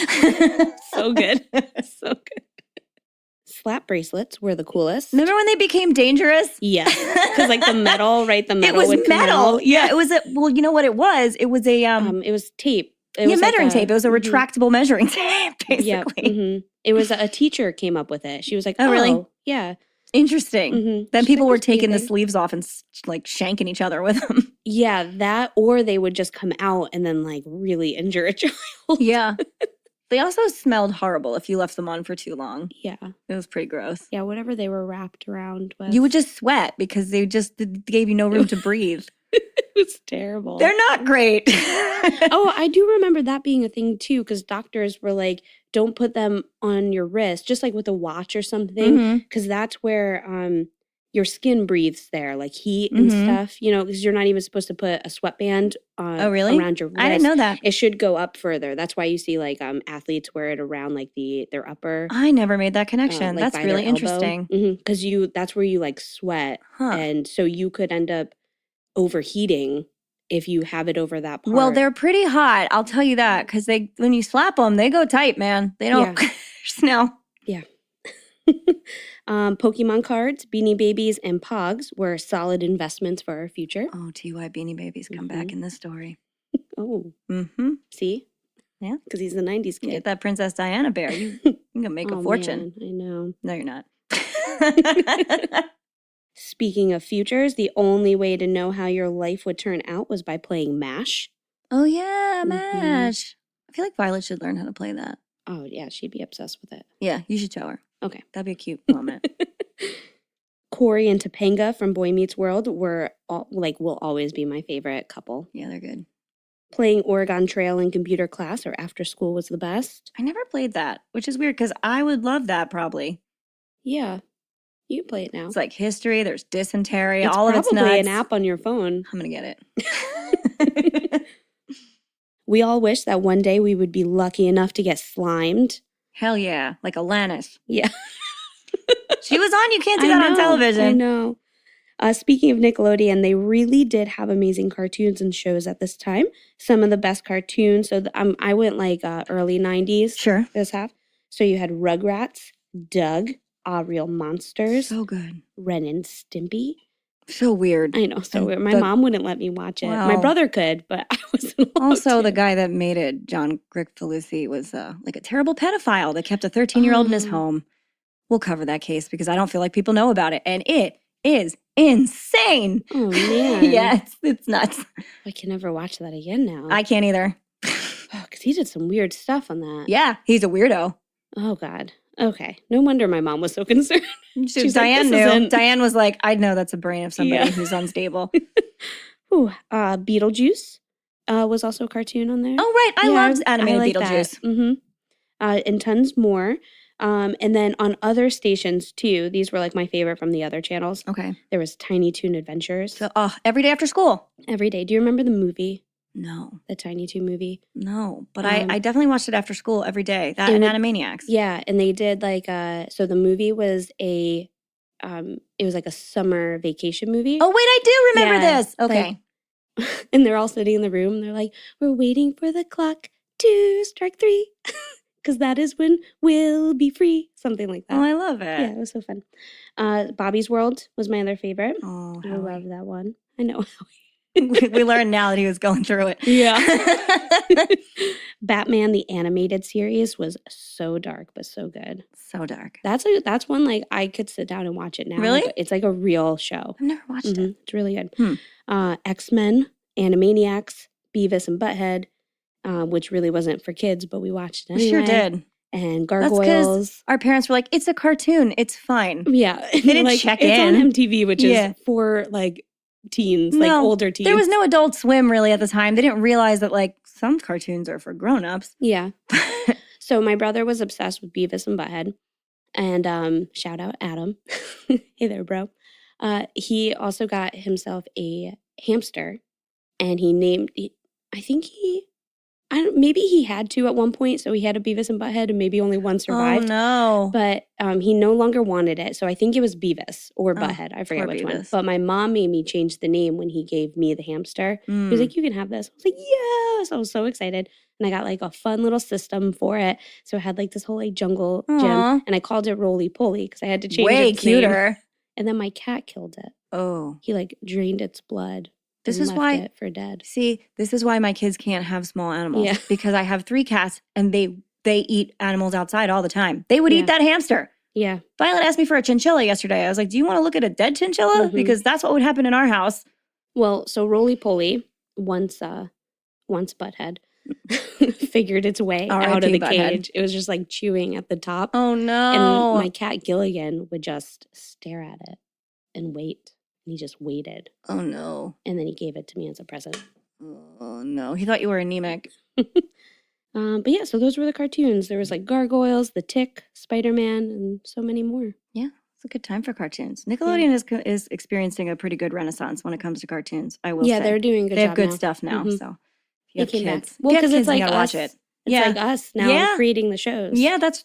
So good. So good. Slap bracelets were the coolest. Remember when they became dangerous? Yeah. Because like the metal, right? The metal it was would come metal. out. Yeah. It was well, you know what it was? It was a it was tape. It was measuring tape. It was a retractable measuring tape, basically. Yeah. Mm-hmm. It was a teacher came up with it. She was like, oh really? Yeah. Interesting. Mm-hmm. Then people were taking the sleeves off and like shanking each other with them. Yeah, that or they would just come out and then like really injure a child. Yeah. They also smelled horrible if you left them on for too long. Yeah. It was pretty gross. Yeah, whatever they were wrapped around with. You would just sweat because they just gave you no room to breathe. It was terrible. They're not great. Oh, I do remember that being a thing too, because doctors were like, don't put them on your wrist, just like with a watch or something, because that's where your skin breathes there, like heat and stuff, you know, because you're not even supposed to put a sweatband around your wrist. I didn't know that. It should go up further. That's why you see like athletes wear it around like their upper. I never made that connection. Like that's really interesting. Because that's where you like sweat. And so you could end up overheating if you have it over that part. Well, they're pretty hot. I'll tell you that because when you slap them, they go tight, man. They don't smell. Yeah. Pokemon cards, Beanie Babies, and Pogs were solid investments for our future. Oh, TY Beanie Babies come back in this story. Oh. See? Yeah. Because he's the 90s kid. Get that Princess Diana bear. You can make a fortune. Man, I know. No, you're not. Speaking of futures, the only way to know how your life would turn out was by playing MASH. Oh, yeah, Mhm. MASH. I feel like Violet should learn how to play that. Oh, yeah, she'd be obsessed with it. Yeah, you should show her. Okay. That'd be a cute moment. Corey and Topanga from Boy Meets World will always be my favorite couple. Yeah, they're good. Playing Oregon Trail in computer class or after school was the best. I never played that, which is weird because I would love that probably. Yeah, you can play it now. It's like history, there's dysentery, It's all of it's probably nuts. an app on your phone. I'm going to get it. We all wish that one day we would be lucky enough to get slimed. Hell yeah, like Alanis. Yeah. She was on You Can't Do That on Television. I know. Speaking of Nickelodeon, they really did have amazing cartoons and shows at this time. Some of the best cartoons. So I went like early 90s. Sure. This half. So you had Rugrats, Doug, Real Monsters, So good. Ren and Stimpy. So weird. I know, so And weird. My mom wouldn't let me watch it. Wow. My brother could, but I wasn't allowed Also, to. the guy that made it, John Griffitholusi, was like a terrible pedophile that kept a 13-year-old in his home. We'll cover that case because I don't feel like people know about it. And it is insane. Oh, man. Yeah, it's nuts. I can never watch that again now. I can't either. Because he did some weird stuff on that. Yeah, he's a weirdo. Oh, God. Okay. No wonder my mom was so concerned. She's like, Diane "This knew. isn't-" Diane was like, I know that's a brain of somebody Yeah. who's unstable. Ooh, Beetlejuice was also a cartoon on there. Oh, right. I loved animated Beetlejuice. Mm-hmm. And tons more. And then on other stations, too, these were like my favorite from the other channels. Okay. There was Tiny Toon Adventures. So, every day after school. Every day. Do you remember the movie? No. The Tiny Toon movie? No. But I definitely watched it after school every day. That and and Animaniacs. Yeah. And they did like, so the movie was it was like a summer vacation movie. Oh, wait, I do remember Yeah, this. Okay. And they're all sitting in the room. And they're like, we're waiting for the clock to strike 3. Because that is when we'll be free. Something like that. Oh, I love it. Yeah, it was so fun. Bobby's World was my other favorite. Oh, I Howie. love that one. I know. we learned now that he was going through it. Yeah. Batman, the animated series, was so dark, but so good. So dark. That's one like I could sit down and watch it now. Really? Like, it's like a real show. I've never watched it. It's really good. X-Men, Animaniacs, Beavis and Butthead, which really wasn't for kids, but we watched it anyway. We sure did. And That's Gargoyles. 'cause our parents were like, it's a cartoon. It's fine. Yeah. They didn't check it's in. on MTV, which is for like teens, like No, older teens. There was no Adult Swim really at the time. They didn't realize that like some cartoons are for grown-ups. Yeah. So my brother was obsessed with Beavis and Butthead. And shout out Adam. Hey there, bro. He also got himself a hamster, and maybe he had to at one point, so he had a Beavis and Butthead, and maybe only one survived. Oh, no. But he no longer wanted it, so I think it was Beavis or Butthead. I forget poor which one. Beavis. But my mom made me change the name when he gave me the hamster. He was like, you can have this. I was like, yes! I was so excited. And I got like a fun little system for it. So I had like this whole like jungle gym, Aw. and I called it Roly Poly because I had to change Way its name. cuter. And then my cat killed it. Oh. He like drained its blood. This and is left why it for dead. See, this is why my kids can't have small animals. Yeah. Because I have 3 cats and they eat animals outside all the time. They would Yeah. eat that hamster. Yeah. Violet asked me for a chinchilla yesterday. I was like, do you want to look at a dead chinchilla? Mhm. Because that's what would happen in our house. Well, so Roly Poly, once Butthead figured its way R.I.P. out of the Butthead. cage. It was just like chewing at the top. Oh, no. And my cat Gilligan would just stare at it and wait. And he just waited. Oh, no. And then he gave it to me as a present. Oh, no. He thought you were anemic. But yeah, so those were the cartoons. There was like Gargoyles, The Tick, Spider-Man, and so many more. Yeah, it's a good time for cartoons. Nickelodeon is experiencing a pretty good renaissance when it comes to cartoons, I will say. Yeah, they're doing a good They job have good now. stuff now, Mhm. so if you They have came back. kids. Well, if you have because kids, it's like you gotta us. watch it. It's Yeah. like us now Yeah. creating the shows. Yeah, that's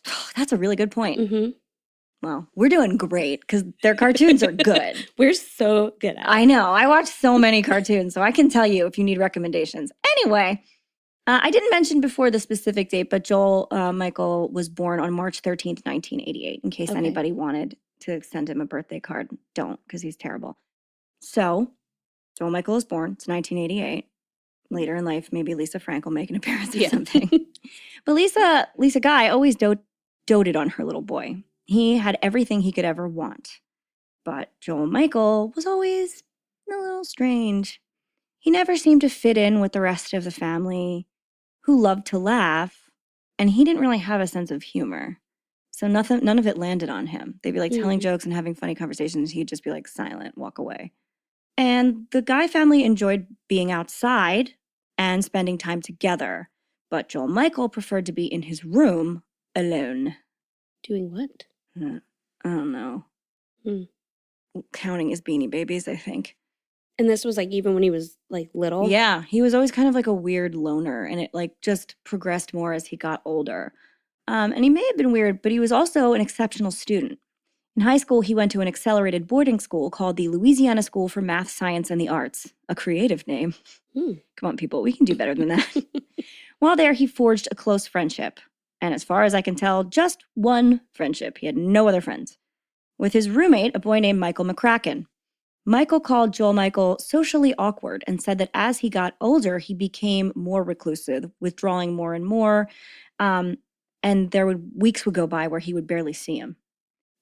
a really good point. Mm-hmm. Well, we're doing great because their cartoons are good. We're so good at it. I know. I watch so many cartoons, so I can tell you if you need recommendations. Anyway, I didn't mention before the specific date, but Joel Michael was born on March 13th, 1988, in case Okay. anybody wanted to send him a birthday card. Don't, because he's terrible. So, Joel Michael is born. It's 1988. Later in life, maybe Lisa Frank will make an appearance or Yeah. something. But Lisa Guy always doted on her little boy. He had everything he could ever want. But Joel Michael was always a little strange. He never seemed to fit in with the rest of the family, who loved to laugh, and he didn't really have a sense of humor. So none of it landed on him. They'd be like telling jokes and having funny conversations. He'd just be like silent, walk away. And the Guy family enjoyed being outside and spending time together. But Joel Michael preferred to be in his room alone. Doing what? I don't know. Counting his Beanie Babies, I think. And this was like even when he was like little? Yeah, he was always kind of like a weird loner, and it like just progressed more as he got older. And he may have been weird, but he was also an exceptional student. In high school, he went to an accelerated boarding school called the Louisiana School for Math, Science, and the Arts. A creative name. Come on, people, we can do better than that. While there, he forged a close friendship. And as far as I can tell, just one friendship. He had no other friends. With his roommate, a boy named Michael McCracken. Michael called Joel Michael socially awkward and said that as he got older, he became more reclusive, withdrawing more and more. And weeks would go by where he would barely see him.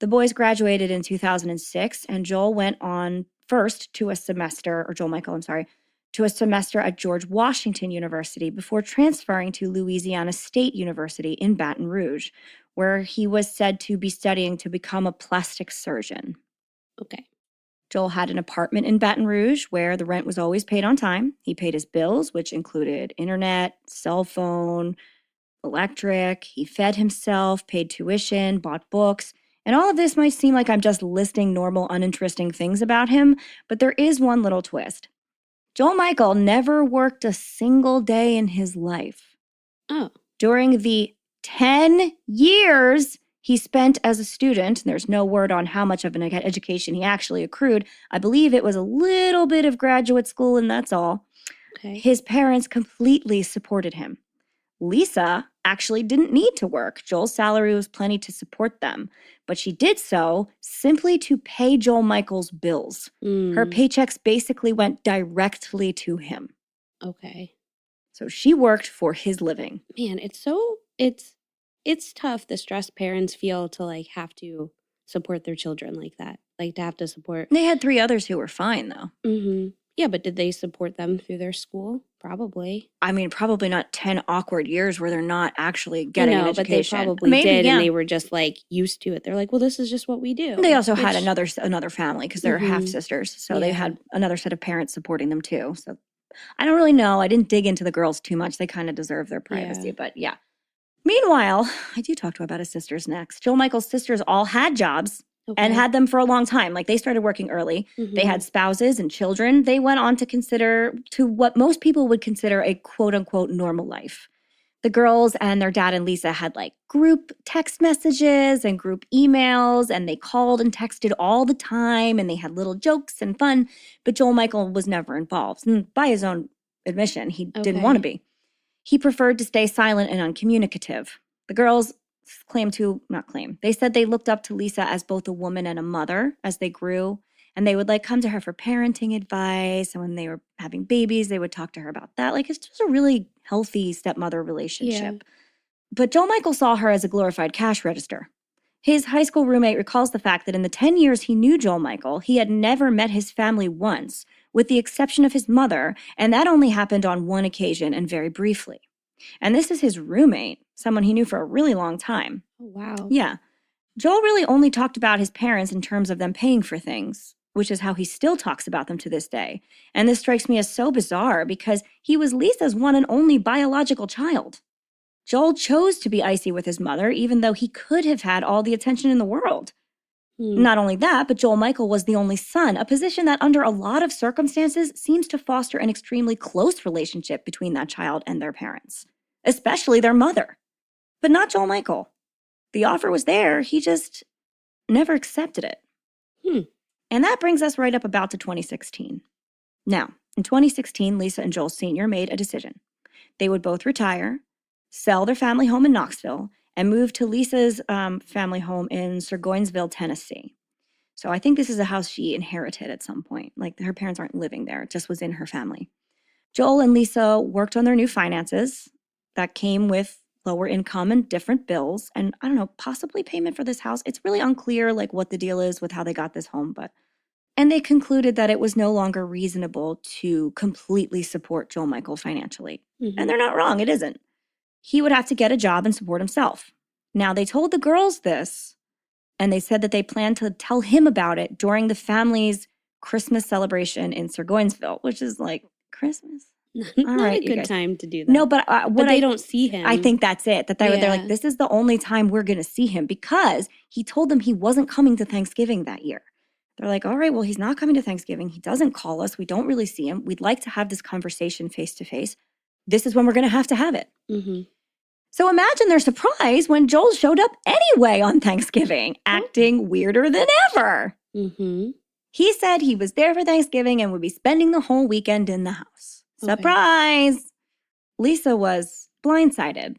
The boys graduated in 2006, and Joel went on first to a semester, or Joel Michael, I'm sorry, to a semester at George Washington University before transferring to Louisiana State University in Baton Rouge, where he was said to be studying to become a plastic surgeon. Okay. Joel had an apartment in Baton Rouge where the rent was always paid on time. He paid his bills, which included internet, cell phone, electric. He fed himself, paid tuition, bought books. And all of this might seem like I'm just listing normal, uninteresting things about him, but there is one little twist. Joel Michael never worked a single day in his life. Oh. During the 10 years he spent as a student, there's no word on how much of an education he actually accrued. I believe it was a little bit of graduate school, and that's all. Okay. His parents completely supported him. Lisa actually didn't need to work. Joel's salary was plenty to support them, but she did so simply to pay Joel Michael's bills. Her paychecks basically went directly to him. Okay. So she worked for his living. Man, it's tough, the stress parents feel to like have to support their children like that. Like to have to support. They had 3 others who were fine though. Yeah, but did they support them through their school? Probably. I mean, probably not 10 awkward years where they're not actually getting an education. But they probably did, and they were just like used to it. They're like, well, this is just what we do. They also had another family because they're half sisters. So they had another set of parents supporting them too. So I don't really know. I didn't dig into the girls too much. They kind of deserve their privacy, but yeah. Meanwhile, I do talk to her about his sisters next. Joel Michael's sisters all had jobs and had them for a long time. Like they started working early. They had spouses and children. They went on to what most people would consider a quote unquote normal life. The girls and their dad and Lisa had like group text messages and group emails, and they called and texted all the time, and they had little jokes and fun. But Joel Michael was never involved. And by his own admission, he didn't want to be. He preferred to stay silent and uncommunicative. The girls they said they looked up to Lisa as both a woman and a mother as they grew, and they would like come to her for parenting advice, and when they were having babies, they would talk to her about that. Like it's just a really healthy stepmother relationship. But Joel Michael saw her as a glorified cash register. His high school roommate recalls the fact that in the 10 years he knew Joel Michael, he had never met his family once, with the exception of his mother, and that only happened on one occasion and very briefly. And this is his roommate, someone he knew for a really long time. Oh, wow. Yeah. Joel really only talked about his parents in terms of them paying for things, which is how he still talks about them to this day. And this strikes me as so bizarre because he was Lisa's one and only biological child. Joel chose to be icy with his mother, even though he could have had all the attention in the world. Not only that, but Joel Michael was the only son, a position that under a lot of circumstances seems to foster an extremely close relationship between that child and their parents, especially their mother. But not Joel Michael. The offer was there, he just never accepted it. And that brings us right up about to 2016. Now, in 2016, Lisa and Joel Sr. made a decision. They would both retire, sell their family home in Knoxville, and moved to Lisa's family home in Surgoinsville, Tennessee. So I think this is a house she inherited at some point. Like her parents aren't living there, it just was in her family. Joel and Lisa worked on their new finances that came with lower income and different bills, and I don't know, possibly payment for this house. It's really unclear like what the deal is with how they got this home, and they concluded that it was no longer reasonable to completely support Joel Michael financially. And they're not wrong, it isn't. He would have to get a job and support himself. Now, they told the girls this, and they said that they planned to tell him about it during the family's Christmas celebration in Burgoynesville, which is like, Christmas? Not a good time to do that. No, but they don't see him. I think that's it. That they're like, this is the only time we're going to see him, because he told them he wasn't coming to Thanksgiving that year. They're like, all right, well, he's not coming to Thanksgiving. He doesn't call us. We don't really see him. We'd like to have this conversation face to face. This is when we're going to have it. So imagine their surprise when Joel showed up anyway on Thanksgiving, acting weirder than ever. He said he was there for Thanksgiving and would be spending the whole weekend in the house. Surprise! Lisa was blindsided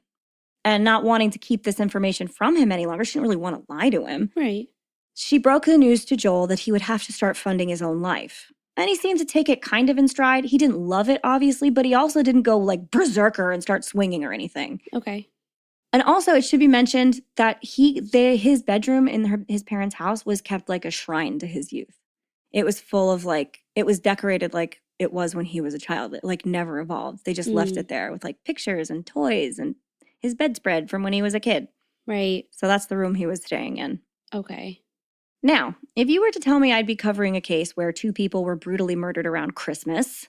and not wanting to keep this information from him any longer. She didn't really want to lie to him. Right. She broke the news to Joel that he would have to start funding his own life. And he seemed to take it kind of in stride. He didn't love it, obviously, but he also didn't go like berserker and start swinging or anything. Okay. And also, it should be mentioned that his bedroom in his parents' house was kept like a shrine to his youth. It was full of it was decorated like it was when he was a child. It like never evolved. They just left it there with like pictures and toys and his bedspread from when he was a kid. Right. So that's the room he was staying in. Okay. Now, if you were to tell me I'd be covering a case where 2 people were brutally murdered around Christmas,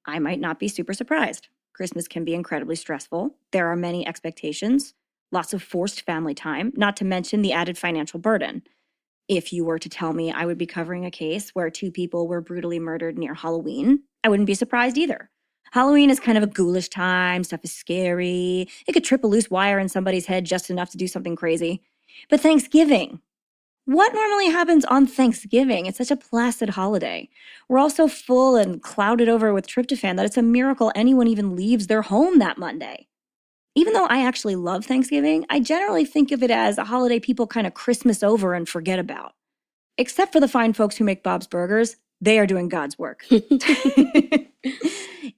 I might not be super surprised. Christmas can be incredibly stressful. There are many expectations, lots of forced family time, not to mention the added financial burden. If you were to tell me I would be covering a case where 2 people were brutally murdered near Halloween, I wouldn't be surprised either. Halloween is kind of a ghoulish time. Stuff is scary. It could trip a loose wire in somebody's head just enough to do something crazy. But Thanksgiving, what normally happens on Thanksgiving? It's such a placid holiday. We're all so full and clouded over with tryptophan that it's a miracle anyone even leaves their home that Monday. Even though I actually love Thanksgiving, I generally think of it as a holiday people kind of Christmas over and forget about. Except for the fine folks who make Bob's Burgers. They are doing God's work.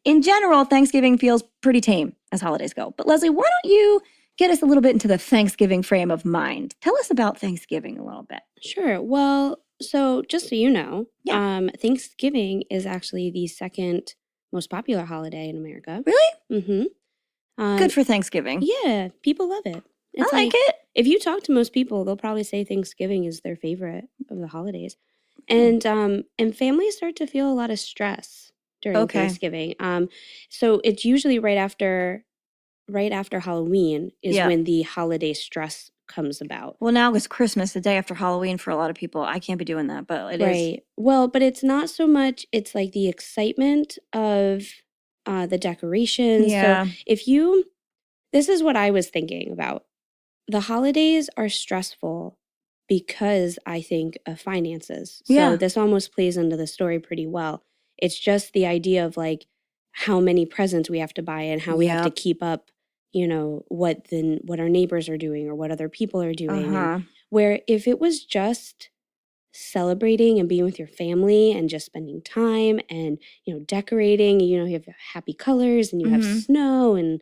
In general, Thanksgiving feels pretty tame as holidays go. But Leslie, why don't you get us a little bit into the Thanksgiving frame of mind? Tell us about Thanksgiving a little bit. Sure. Well, so just so you know, Thanksgiving is actually the second most popular holiday in America. Really? Mm-hmm. Good for Thanksgiving. Yeah, people love it. It's I like it. If you talk to most people, they'll probably say Thanksgiving is their favorite of the holidays. And families start to feel a lot of stress during Thanksgiving. So it's usually right after Halloween is when the holiday stress comes about. Well, now it's Christmas, the day after Halloween for a lot of people. I can't be doing that, but it is. Right. Well, but it's not so much, it's like the excitement of the decorations. Yeah. So this is what I was thinking about. The holidays are stressful because I think of finances. So this almost plays into the story pretty well. It's just the idea of like how many presents we have to buy and how we have to keep up, what our neighbors are doing or what other people are doing. Where if it was just celebrating and being with your family and just spending time and, decorating, you have happy colors and you have snow and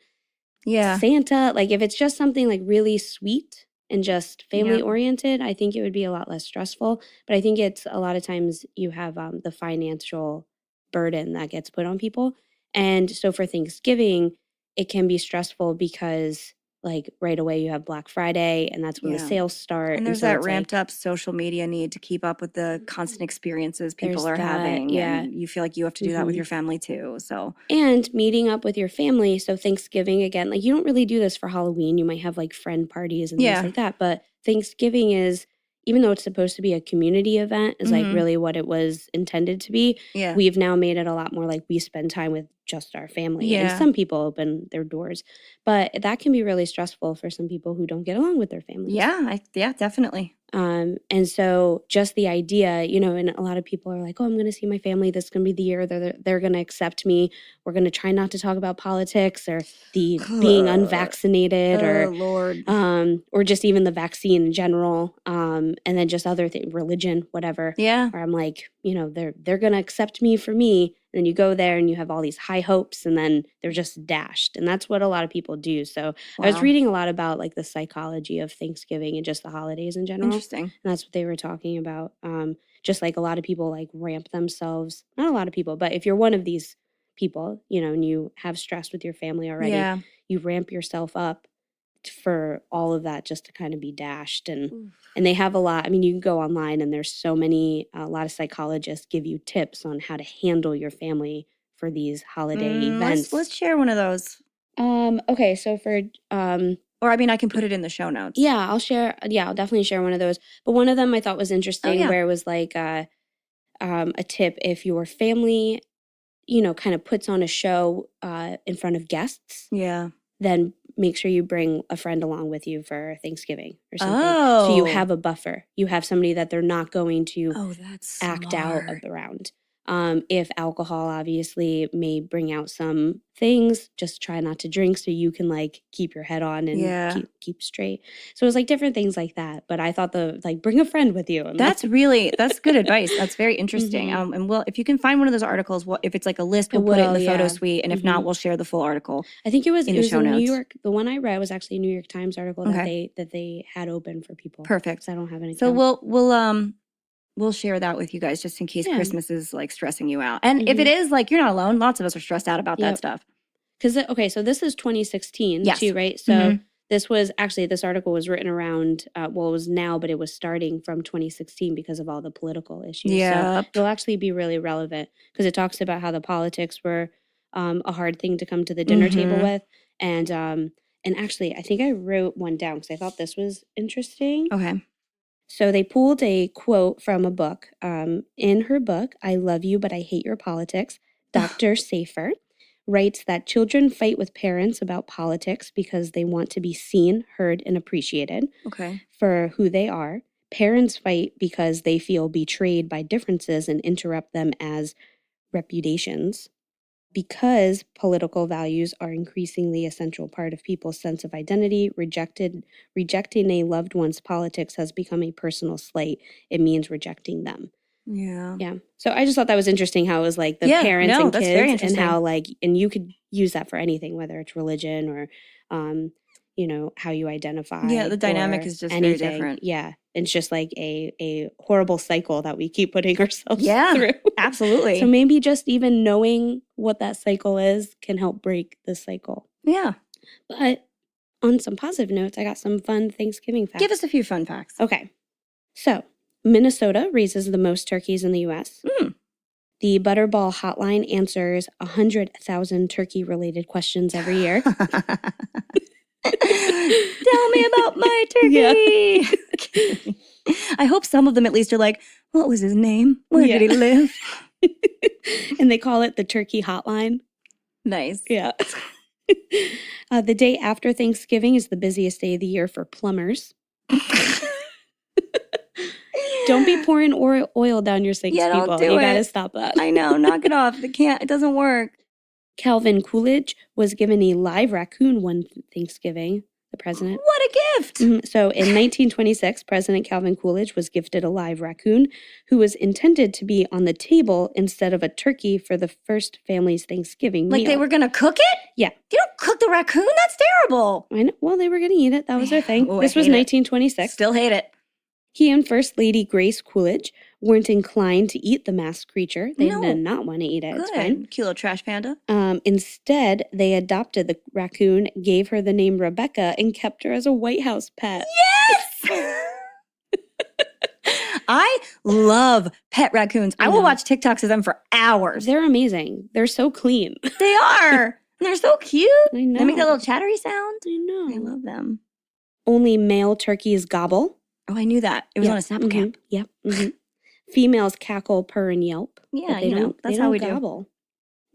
Santa, like if it's just something like really sweet and just family oriented, I think it would be a lot less stressful. But I think it's a lot of times you have the financial burden that gets put on people. And so for Thanksgiving, it can be stressful because like right away you have Black Friday and that's when the sales start. And there's that ramped up social media need to keep up with the constant experiences people are having. Yeah. And you feel like you have to do that with your family too. So and meeting up with your family. So Thanksgiving, again, like you don't really do this for Halloween. You might have like friend parties and things like that. But Thanksgiving is, even though it's supposed to be a community event, is like really what it was intended to be. Yeah. We've now made it a lot more like we spend time with just our family. Yeah. And some people open their doors. But that can be really stressful for some people who don't get along with their families. Yeah, definitely. And so just the idea, and a lot of people are like, oh, I'm going to see my family. This is going to be the year they're going to accept me. We're going to try not to talk about politics or the being unvaccinated or just even the vaccine in general. And then just other things, religion, whatever. Yeah. Where I'm like, they're going to accept me for me. And then you go there and you have all these high hopes and then they're just dashed. And that's what a lot of people do. So I was Wow. reading a lot about like the psychology of Thanksgiving and just the holidays in general. Interesting. And that's what they were talking about. Just like a lot of people like ramp themselves, not a lot of people, but if you're one of these people, you know, and you have stress with your family already, Yeah. you ramp yourself up for all of that just to kind of be dashed. And they have a lot, I mean, you can go online and there's so many, a lot of psychologists give you tips on how to handle your family for these holiday events. Let's share one of those. Okay, so for or I mean, I can put it in the show notes. Yeah, I'll definitely share one of those. But one of them I thought was interesting, where it was like a tip if your family, you know, kind of puts on a show in front of guests. Yeah. Then make sure you bring a friend along with you for Thanksgiving or something. So you have a buffer. You have somebody that they're not going to act out around. If alcohol obviously may bring out some things, just try not to drink so you can like keep your head on and keep straight. So it was like different things like that. But I thought bring a friend with you. And that's good advice. That's very interesting. And if you can find one of those articles, if it's like a list, we'll put it in the photo suite. And if not, we'll share the full article. I think it was in the show notes. New York. The one I read was actually a New York Times article that they had open for people. Perfect. So I don't have any. So we'll share that with you guys just in case Christmas is like stressing you out. And if it is, like, you're not alone. Lots of us are stressed out about that stuff. Because, so this is 2016 too, right? So this article was written around, it was now, but it was starting from 2016 because of all the political issues. Yeah. So it'll actually be really relevant because it talks about how the politics were a hard thing to come to the dinner table with. And actually, I think I wrote one down because I thought this was interesting. Okay. So they pulled a quote from a book. In her book, I Love You, But I Hate Your Politics, Dr. Safer writes that children fight with parents about politics because they want to be seen, heard, and appreciated for who they are. Parents fight because they feel betrayed by differences and interrupt them as reputations. Because political values are increasingly a central part of people's sense of identity, rejecting a loved one's politics has become a personal slight. It means rejecting them. Yeah. Yeah. So I just thought that was interesting how it was like the parents and that's very kids and interesting. how and you could use that for anything, whether it's religion or, how you identify. Yeah, the dynamic is just anything. very different. Yeah. It's just like a horrible cycle that we keep putting ourselves through. Absolutely. So maybe just even knowing what that cycle is can help break the cycle. Yeah. But on some positive notes, I got some fun Thanksgiving facts. Give us a few fun facts. Okay. So Minnesota raises the most turkeys in the U.S. The Butterball Hotline answers 100,000 turkey-related questions every year. Tell me about my turkey. Yeah. I hope some of them at least are like, what was his name? Where did he live? And they call it the Turkey Hotline. Nice. Yeah. The day after Thanksgiving is the busiest day of the year for plumbers. Don't be pouring oil down your sinks, people. Don't do you it. Gotta stop that. I know. Knock it off. It doesn't work. Calvin Coolidge was given a live raccoon one Thanksgiving, the president. What a gift! So in 1926, President Calvin Coolidge was gifted a live raccoon who was intended to be on the table instead of a turkey for the first family's Thanksgiving meal. Like they were going to cook it? Yeah. You don't cook the raccoon? That's terrible. I know. Well, they were going to eat it. That was their thing. This was 1926. Still hate it. He and First Lady Grace Coolidge weren't inclined to eat the masked creature. They did not want to eat it. Good. It's fine. Cute little trash panda. Instead, they adopted the raccoon, gave her the name Rebecca, and kept her as a White House pet. Yes! I love pet raccoons. I will watch TikToks of them for hours. They're amazing. They're so clean. They are. And they're so cute. I know. They make that little chattery sound. I know. I love them. Only male turkeys gobble. Oh, I knew that. It was on a Snapple cap. Yep. Mm-hmm. Females cackle, purr, and yelp. Yeah, That's how we gobble.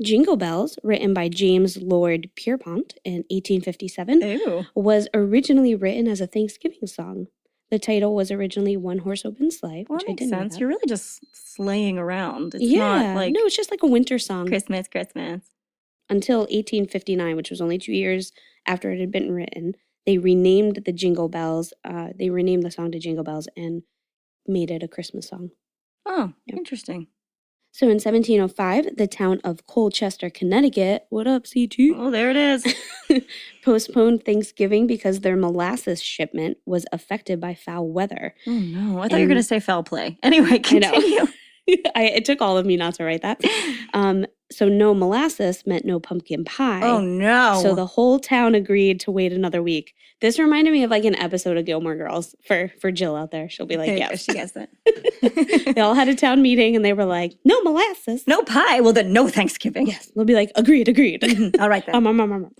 Jingle Bells, written by James Lord Pierpont in 1857, was originally written as a Thanksgiving song. The title was originally One Horse Open Sleigh, which I didn't know that. You're really just sleighing around. It's not like... No, it's just like a winter song. Christmas. Until 1859, which was only 2 years after it had been written, they renamed the Jingle Bells. They renamed the song to Jingle Bells and made it a Christmas song. Oh, interesting. So in 1705, the town of Colchester, Connecticut, what up, CT? Oh, there it is. Postponed Thanksgiving because their molasses shipment was affected by foul weather. Oh, no. I thought you were going to say foul play. Anyway, I continue. know. It took all of me not to write that. So no molasses meant no pumpkin pie. Oh, no. So the whole town agreed to wait another week. This reminded me of like an episode of Gilmore Girls for Jill out there. She'll be like, yeah. She gets that. They all had a town meeting and they were like, no molasses. No pie. Well, then no Thanksgiving. Yes. They'll be like, agreed. All right, then.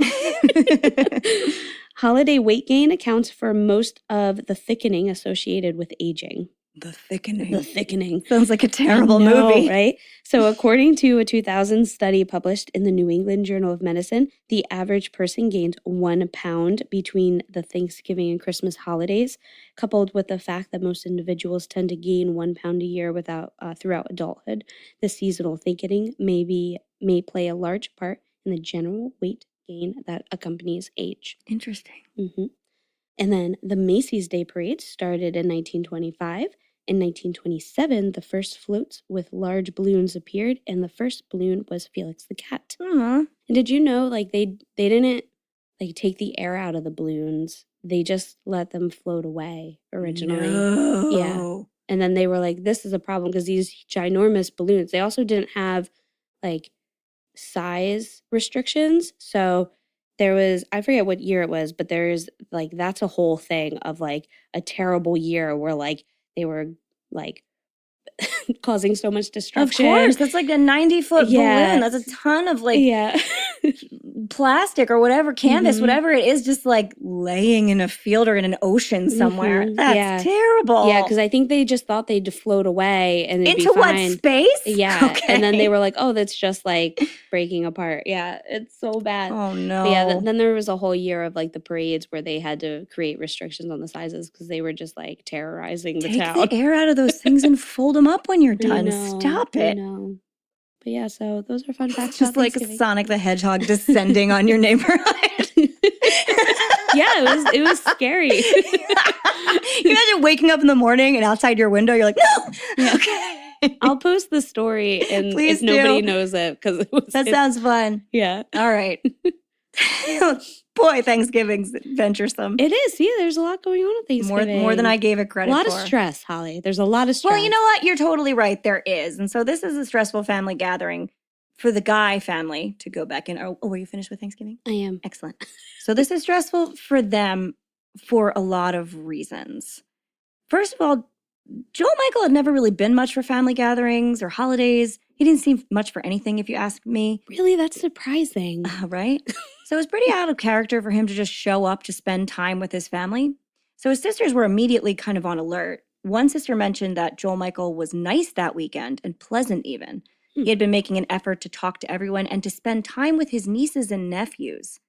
Holiday weight gain accounts for most of the thickening associated with aging. The thickening. The Sounds like a terrible movie. Right? So according to a 2000 study published in the New England Journal of Medicine, the average person gained 1 pound between the Thanksgiving and Christmas holidays, coupled with the fact that most individuals tend to gain 1 pound a year throughout adulthood. The seasonal thickening may play a large part in the general weight gain that accompanies age. Interesting. Mm-hmm. And then the Macy's Day Parade started in 1925. In 1927, the first floats with large balloons appeared, and the first balloon was Felix the Cat. Aww. And did you know, like, they didn't, like, take the air out of the balloons. They just let them float away originally. No. Yeah. And then they were like, this is a problem because these ginormous balloons, they also didn't have, like, size restrictions. So there was, I forget what year it was, but there's, like, that's a whole thing of, like, a terrible year where, like, they were, like, causing so much destruction. Of course. That's like a 90-foot balloon. That's a ton of, like, plastic or whatever, canvas, whatever it is, just, like, laying in a field or in an ocean somewhere. That's terrible. Yeah, because I think they just thought they'd float away and it'd into be fine. what, space? Yeah. Okay. And then they were like, oh, that's just, like, breaking apart. Yeah, it's so bad. Oh, no. But yeah, then there was a whole year of, like, the parades where they had to create restrictions on the sizes because they were just, like, terrorizing the town. Take the air out of those things and fold them up when you're done. Stop it. I know. But yeah, so those are fun facts. Just like Sonic the Hedgehog descending on your neighborhood. Yeah, it was scary. Can you imagine waking up in the morning and outside your window, you're like, no. Yeah. Okay. I'll post the story and Please if nobody knows it because that sounds fun. Yeah. All right. Boy, Thanksgiving's venturesome. It is. See, there's a lot going on at Thanksgiving. More than I gave it credit for. A lot of stress, Holly. There's a lot of stress. Well, you know what? You're totally right. There is. And so this is a stressful family gathering for the Guy family to go back in. Oh, were you finished with Thanksgiving? I am. Excellent. So this is stressful for them for a lot of reasons. First of all, Joel Michael had never really been much for family gatherings or holidays. He didn't seem much for anything, if you ask me. Really? That's surprising. Right? So it was pretty out of character for him to just show up to spend time with his family. So his sisters were immediately kind of on alert. One sister mentioned that Joel Michael was nice that weekend and pleasant even. He had been making an effort to talk to everyone and to spend time with his nieces and nephews.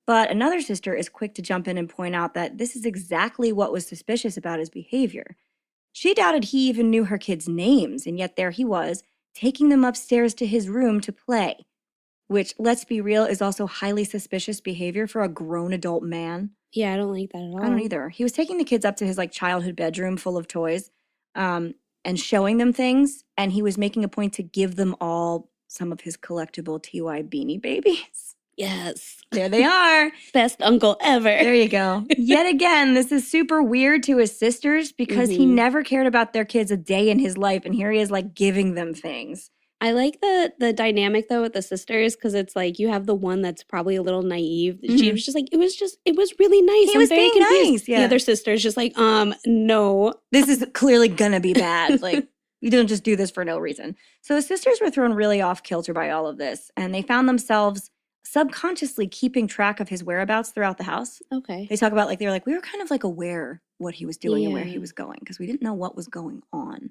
But another sister is quick to jump in and point out that this is exactly what was suspicious about his behavior. She doubted he even knew her kids' names, and yet there he was, taking them upstairs to his room to play. Which, let's be real, is also highly suspicious behavior for a grown adult man. Yeah, I don't like that at all. I don't either. He was taking the kids up to his, like, childhood bedroom full of toys and showing them things, and he was making a point to give them all some of his collectible TY Beanie Babies. Yes. There they are. Best uncle ever. There you go. Yet again, this is super weird to his sisters because he never cared about their kids a day in his life, and here he is, like, giving them things. I like the dynamic though with the sisters because it's like you have the one that's probably a little naive. She was just like, it was really nice. He was very being confused. Nice. Yeah. The other sister's just like, no. This is clearly gonna be bad. Like, you don't just do this for no reason. So his sisters were thrown really off kilter by all of this, and they found themselves subconsciously keeping track of his whereabouts throughout the house. Okay. They talk about, like, they were like, we were kind of like aware what he was doing and where he was going because we didn't know what was going on.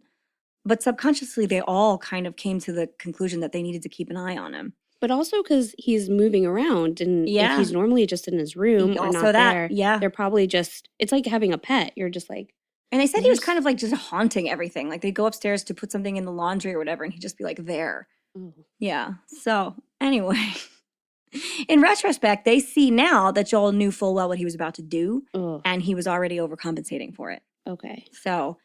But subconsciously, they all kind of came to the conclusion that they needed to keep an eye on him. But also because he's moving around, and if he's normally just in his room or not there, they're probably just, it's like having a pet. You're just like. And they said he was kind of like just haunting everything. Like, they'd go upstairs to put something in the laundry or whatever, and he'd just be like there. Oh. Yeah. So, anyway. In retrospect, they see now that Joel knew full well what he was about to do, and he was already overcompensating for it. Okay. So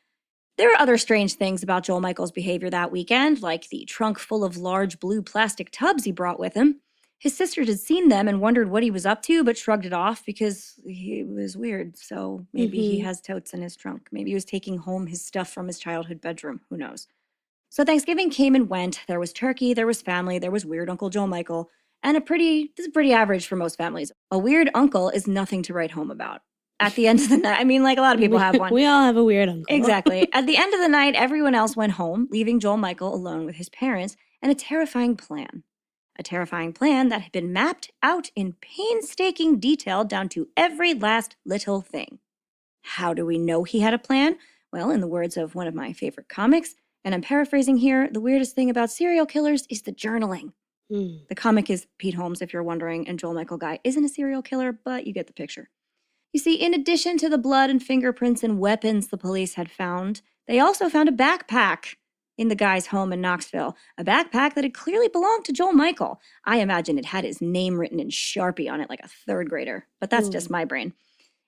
There were other strange things about Joel Michael's behavior that weekend, like the trunk full of large blue plastic tubs he brought with him. His sisters had seen them and wondered what he was up to, but shrugged it off because he was weird. So maybe he has totes in his trunk. Maybe he was taking home his stuff from his childhood bedroom. Who knows? So Thanksgiving came and went. There was turkey, there was family, there was weird Uncle Joel Michael, and this is pretty average for most families. A weird uncle is nothing to write home about. At the end of the night, I mean, like a lot of people have one. We all have a weird uncle. Exactly. At the end of the night, everyone else went home, leaving Joel Michael alone with his parents and a terrifying plan. A terrifying plan that had been mapped out in painstaking detail down to every last little thing. How do we know he had a plan? Well, in the words of one of my favorite comics, and I'm paraphrasing here, the weirdest thing about serial killers is the journaling. The comic is Pete Holmes, if you're wondering, and Joel Michael Guy isn't a serial killer, but you get the picture. You see, in addition to the blood and fingerprints and weapons the police had found, they also found a backpack in the guy's home in Knoxville, a backpack that had clearly belonged to Joel Michael. I imagine it had his name written in Sharpie on it like a third grader, but that's just my brain.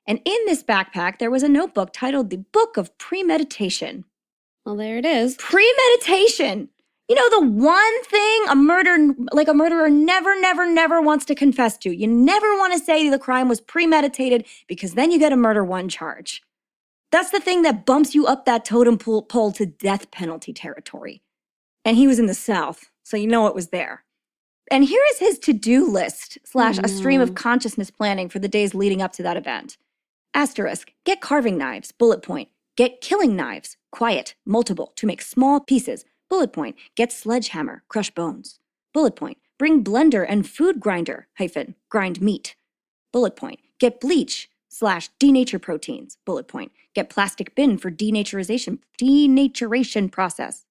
And in this backpack, there was a notebook titled The Book of Premeditation. Well, there it is. Premeditation! You know, the one thing a murderer never wants to confess to. You never want to say the crime was premeditated because then you get a murder one charge. That's the thing that bumps you up that totem pole to death penalty territory. And he was in the South, so you know it was there. And here is his to-do list / a stream of consciousness planning for the days leading up to that event. Asterisk, get carving knives, bullet point. Get killing knives, quiet, multiple, to make small pieces. Bullet point, get sledgehammer, crush bones. Bullet point, bring blender and food grinder, grind meat. Bullet point, get bleach / denature proteins. Bullet point, get plastic bin for denaturation process.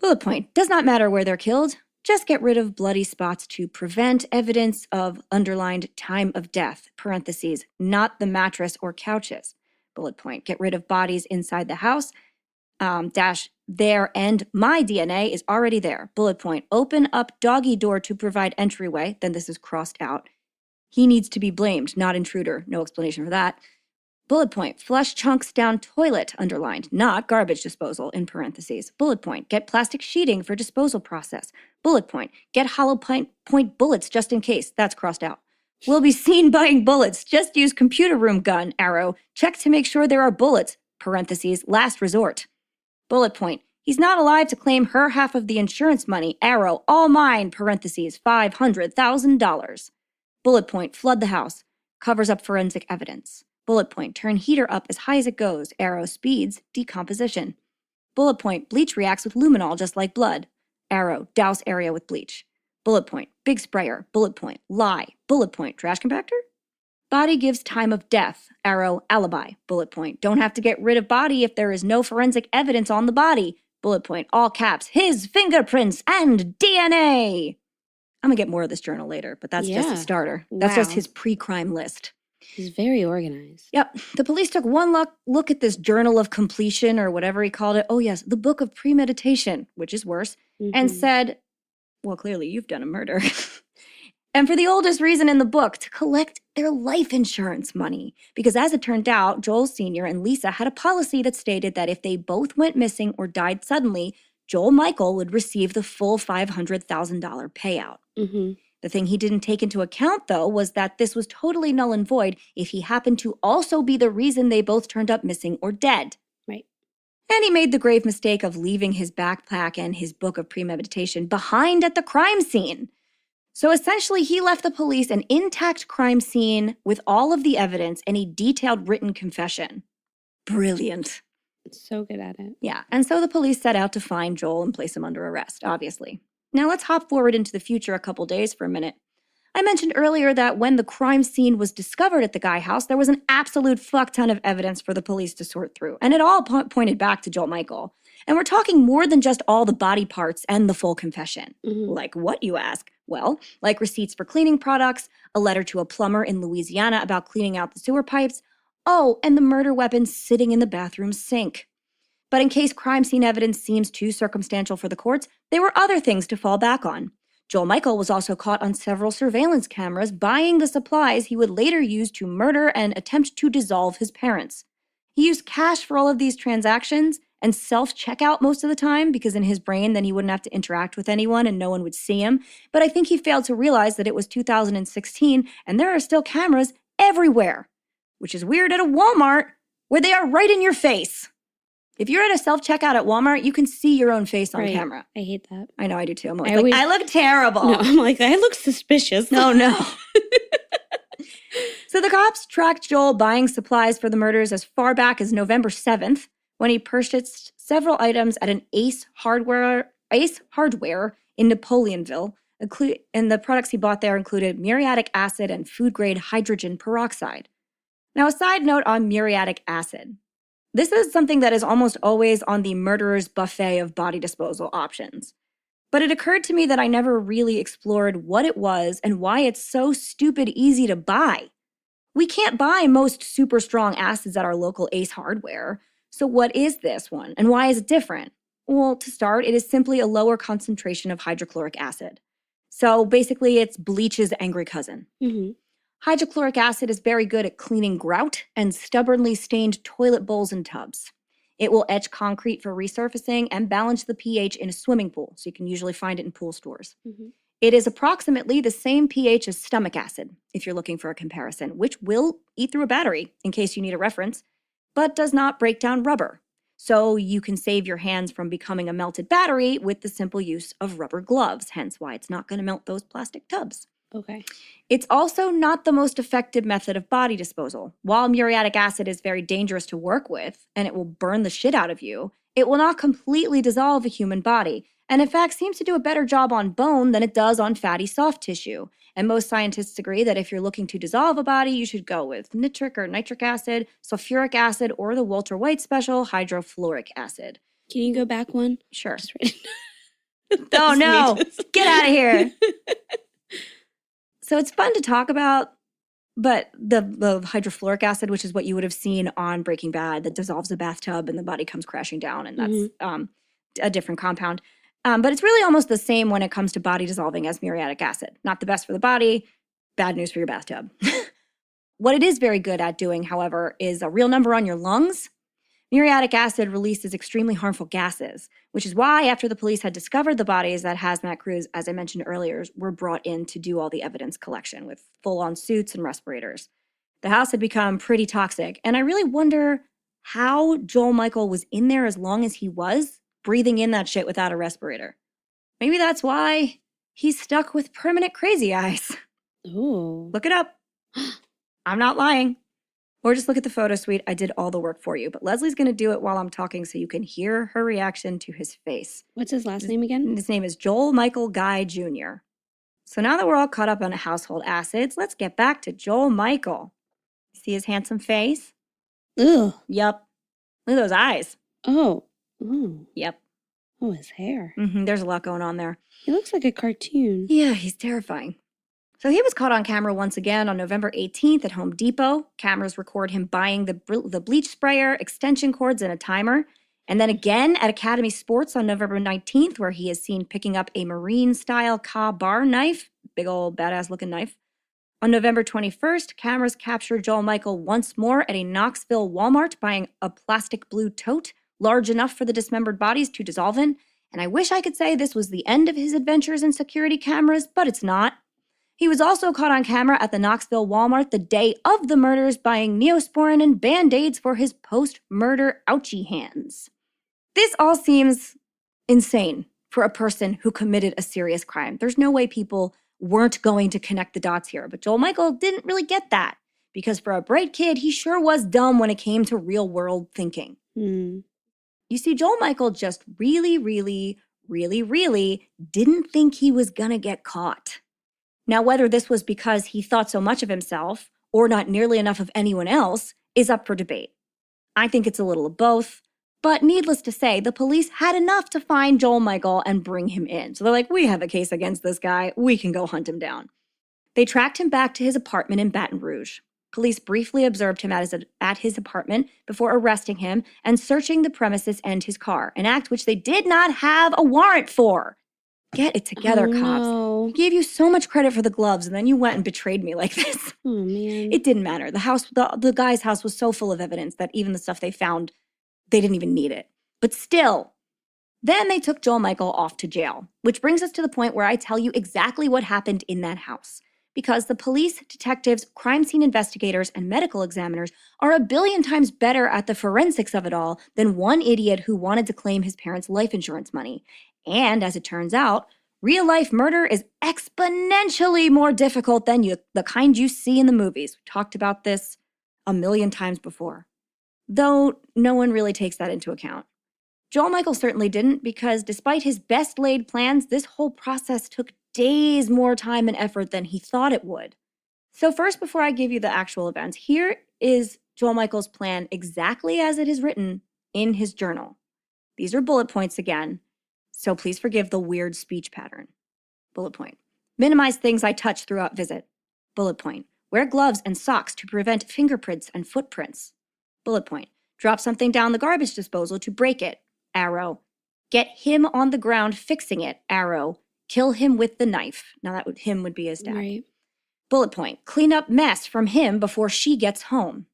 Bullet point, does not matter where they're killed. Just get rid of bloody spots to prevent evidence of underlined time of death, parentheses, not the mattress or couches. Bullet point, get rid of bodies inside the house, there and my DNA is already there. Bullet point, open up doggy door to provide entryway. Then this is crossed out. He needs to be blamed, not intruder. No explanation for that. Bullet point, flush chunks down toilet, underlined, not garbage disposal, in parentheses. Bullet point, get plastic sheeting for disposal process. Bullet point, get hollow point bullets just in case. That's crossed out. Will be seen buying bullets. Just use computer room gun, arrow. Check to make sure there are bullets, parentheses, last resort. Bullet point, he's not alive to claim her half of the insurance money, arrow, all mine, parentheses, $500,000. Bullet point, flood the house, covers up forensic evidence. Bullet point, turn heater up as high as it goes, arrow, speeds, decomposition. Bullet point, bleach reacts with luminol just like blood, arrow, douse area with bleach. Bullet point, big sprayer, bullet point, lie, bullet point, trash compactor? Body gives time of death, arrow, alibi, bullet point. Don't have to get rid of body if there is no forensic evidence on the body, bullet point, all caps, his fingerprints and DNA. I'm gonna get more of this journal later, but that's just a starter. That's just his pre-crime list. He's very organized. Yep. The police took one look at this journal of completion or whatever he called it. Oh yes, the book of premeditation, which is worse, and said, well, clearly you've done a murder. And for the oldest reason in the book, to collect their life insurance money. Because as it turned out, Joel Sr. and Lisa had a policy that stated that if they both went missing or died suddenly, Joel Michael would receive the full $500,000 payout. The thing he didn't take into account, though, was that this was totally null and void if he happened to also be the reason they both turned up missing or dead. Right. And he made the grave mistake of leaving his backpack and his book of premeditation behind at the crime scene. So essentially, he left the police an intact crime scene with all of the evidence and a detailed written confession. Brilliant. So good at it. Yeah, and so the police set out to find Joel and place him under arrest, obviously. Now let's hop forward into the future a couple days for a minute. I mentioned earlier that when the crime scene was discovered at the Guy house, there was an absolute fuck ton of evidence for the police to sort through, and it all pointed back to Joel Michael. And we're talking more than just all the body parts and the full confession. Like what, you ask? Well, like receipts for cleaning products, a letter to a plumber in Louisiana about cleaning out the sewer pipes, and the murder weapon sitting in the bathroom sink. But in case crime scene evidence seems too circumstantial for the courts, there were other things to fall back on. Joel Michael was also caught on several surveillance cameras buying the supplies he would later use to murder and attempt to dissolve his parents. He used cash for all of these transactions, and self-checkout most of the time because in his brain then he wouldn't have to interact with anyone and no one would see him. But I think he failed to realize that it was 2016 and there are still cameras everywhere, which is weird at a Walmart where they are right in your face. If you're at a self-checkout at Walmart, you can see your own face on camera. I hate that. I know, I do too. I'm always I look terrible. No, I'm like, I look suspicious. No. So the cops tracked Joel buying supplies for the murders as far back as November 7th, when he purchased several items at an Ace Hardware in Napoleonville, and the products he bought there included muriatic acid and food-grade hydrogen peroxide. Now, a side note on muriatic acid. This is something that is almost always on the murderer's buffet of body disposal options. But it occurred to me that I never really explored what it was and why it's so stupid easy to buy. We can't buy most super strong acids at our local Ace Hardware. So what is this one and why is it different? Well, to start, it is simply a lower concentration of hydrochloric acid. So basically, it's bleach's angry cousin. Mm-hmm. Hydrochloric acid is very good at cleaning grout and stubbornly stained toilet bowls and tubs. It will etch concrete for resurfacing and balance the pH in a swimming pool, so you can usually find it in pool stores. Mm-hmm. It is approximately the same pH as stomach acid, if you're looking for a comparison, which will eat through a battery, in case you need a reference, but does not break down rubber. So you can save your hands from becoming a melted battery with the simple use of rubber gloves, hence why it's not going to melt those plastic tubs. Okay. It's also not the most effective method of body disposal. While muriatic acid is very dangerous to work with, and it will burn the shit out of you, it will not completely dissolve a human body, and in fact seems to do a better job on bone than it does on fatty soft tissue. And most scientists agree that if you're looking to dissolve a body, you should go with nitric acid, sulfuric acid, or the Walter White special, hydrofluoric acid. Can you go back one? Sure. Oh, no. Get out of here. So it's fun to talk about, but the hydrofluoric acid, which is what you would have seen on Breaking Bad, that dissolves a bathtub and the body comes crashing down, and that's a different compound. But it's really almost the same when it comes to body dissolving as muriatic acid. Not the best for the body, bad news for your bathtub. What it is very good at doing, however, is a real number on your lungs. Muriatic acid releases extremely harmful gases, which is why after the police had discovered the bodies, that hazmat crews, as I mentioned earlier, were brought in to do all the evidence collection with full-on suits and respirators. The house had become pretty toxic, and I really wonder how Joel Michael was in there as long as he was, breathing in that shit without a respirator. Maybe that's why he's stuck with permanent crazy eyes. Ooh. Look it up. I'm not lying. Or just look at the photo suite. I did all the work for you. But Leslie's going to do it while I'm talking so you can hear her reaction to his face. What's his last name again? His name is Joel Michael Guy Jr. So now that we're all caught up on household acids, let's get back to Joel Michael. See his handsome face? Ugh. Yup. Look at those eyes. Oh. Ooh. Yep. Oh, his hair. There's a lot going on there. He looks like a cartoon. Yeah, he's terrifying. So he was caught on camera once again on November 18th at Home Depot. Cameras record him buying the bleach sprayer, extension cords, and a timer. And then again at Academy Sports on November 19th, where he is seen picking up a Marine-style Ka-Bar knife, big old badass-looking knife. On November 21st, cameras captured Joel Michael once more at a Knoxville Walmart buying a plastic blue tote large enough for the dismembered bodies to dissolve in. And I wish I could say this was the end of his adventures in security cameras, but it's not. He was also caught on camera at the Knoxville Walmart the day of the murders buying Neosporin and Band-Aids for his post-murder ouchie hands. This all seems insane for a person who committed a serious crime. There's no way people weren't going to connect the dots here, but Joel Michael didn't really get that, because for a bright kid, he sure was dumb when it came to real-world thinking. You see, Joel Michael just really didn't think he was gonna get caught. Now, whether this was because he thought so much of himself or not nearly enough of anyone else is up for debate. I think it's a little of both, but needless to say, the police had enough to find Joel Michael and bring him in. So they're like, we have a case against this guy. We can go hunt him down. They tracked him back to his apartment in Baton Rouge. Police briefly observed him at his apartment before arresting him and searching the premises and his car, an act which they did not have a warrant for. Get it together, cops. No. I gave you so much credit for the gloves, and then you went and betrayed me like this. Oh, man. It didn't matter. The guy's house was so full of evidence that even the stuff they found, they didn't even need it. But still, then they took Joel Michael off to jail, which brings us to the point where I tell you exactly what happened in that house. Because the police, detectives, crime scene investigators, and medical examiners are a billion times better at the forensics of it all than one idiot who wanted to claim his parents' life insurance money. And as it turns out, real-life murder is exponentially more difficult than the kind you see in the movies. We've talked about this a million times before. Though no one really takes that into account. Joel Michael certainly didn't, because despite his best laid plans, this whole process took days more time and effort than he thought it would. So first, before I give you the actual events, here is Joel Michael's plan exactly as it is written in his journal. These are bullet points again, so please forgive the weird speech pattern. Bullet point. Minimize things I touch throughout visit. Bullet point. Wear gloves and socks to prevent fingerprints and footprints. Bullet point. Drop something down the garbage disposal to break it. Arrow. Get him on the ground fixing it. Arrow. Kill him with the knife. Now him would be his dad. Right. Bullet point. Clean up mess from him before she gets home.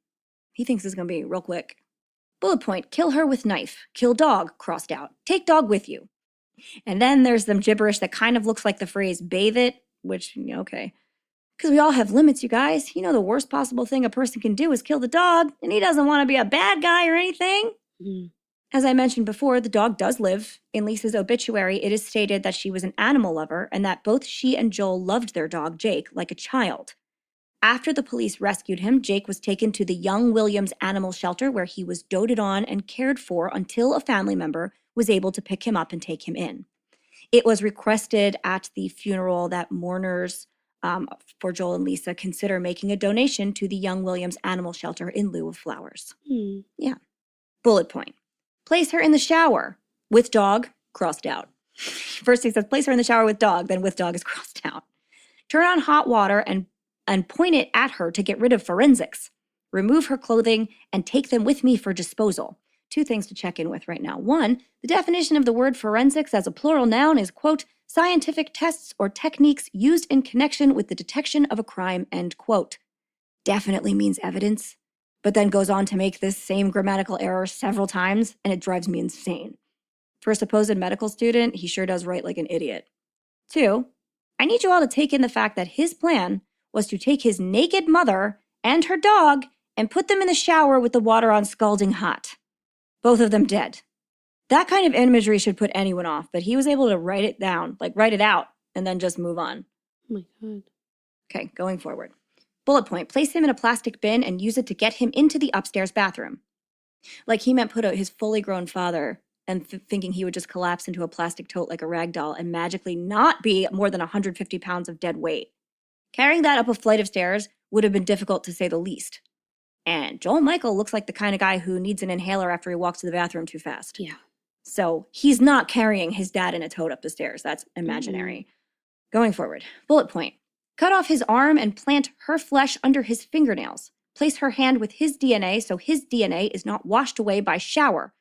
He thinks it's going to be real quick. Bullet point. Kill her with knife. Kill dog. Crossed out. Take dog with you. And then there's some gibberish that kind of looks like the phrase bathe it, which, okay. Because we all have limits, you guys. The worst possible thing a person can do is kill the dog, and he doesn't want to be a bad guy or anything. Mm. As I mentioned before, the dog does live. In Lisa's obituary, it is stated that she was an animal lover and that both she and Joel loved their dog, Jake, like a child. After the police rescued him, Jake was taken to the Young Williams Animal Shelter, where he was doted on and cared for until a family member was able to pick him up and take him in. It was requested at the funeral that mourners for Joel and Lisa consider making a donation to the Young Williams Animal Shelter in lieu of flowers. Yeah. Bullet point. Place her in the shower with dog, crossed out. First he says place her in the shower with dog, then with dog is crossed out. Turn on hot water and point it at her to get rid of forensics. Remove her clothing and take them with me for disposal. 2 things to check in with right now. 1, the definition of the word forensics as a plural noun is, quote, scientific tests or techniques used in connection with the detection of a crime, end quote. Definitely means evidence, but then goes on to make this same grammatical error several times, and it drives me insane. For a supposed medical student, he sure does write like an idiot. 2, I need you all to take in the fact that his plan was to take his naked mother and her dog and put them in the shower with the water on scalding hot. Both of them dead. That kind of imagery should put anyone off, but he was able to write it down, write it out, and then just move on. Oh my God. Okay, going forward. Bullet point, place him in a plastic bin and use it to get him into the upstairs bathroom. Like he meant put out his fully grown father and thinking he would just collapse into a plastic tote like a rag doll and magically not be more than 150 pounds of dead weight. Carrying that up a flight of stairs would have been difficult to say the least. And Joel Michael looks like the kind of guy who needs an inhaler after he walks to the bathroom too fast. Yeah. So he's not carrying his dad in a tote up the stairs. That's imaginary. Going forward. Bullet point. Cut off his arm and plant her flesh under his fingernails. Place her hand with his DNA so his DNA is not washed away by shower.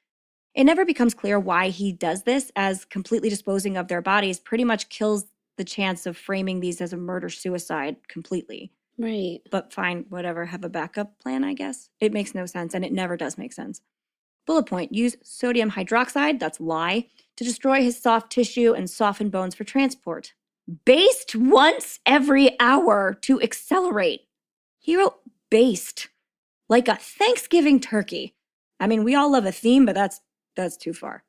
It never becomes clear why he does this, as completely disposing of their bodies pretty much kills the chance of framing these as a murder-suicide completely. Right. But fine, whatever, have a backup plan, I guess. It makes no sense, and it never does make sense. Bullet point, use sodium hydroxide, that's lye, to destroy his soft tissue and soften bones for transport. Baste once every hour to accelerate. He wrote baste, like a Thanksgiving turkey. I mean, we all love a theme, but that's too far.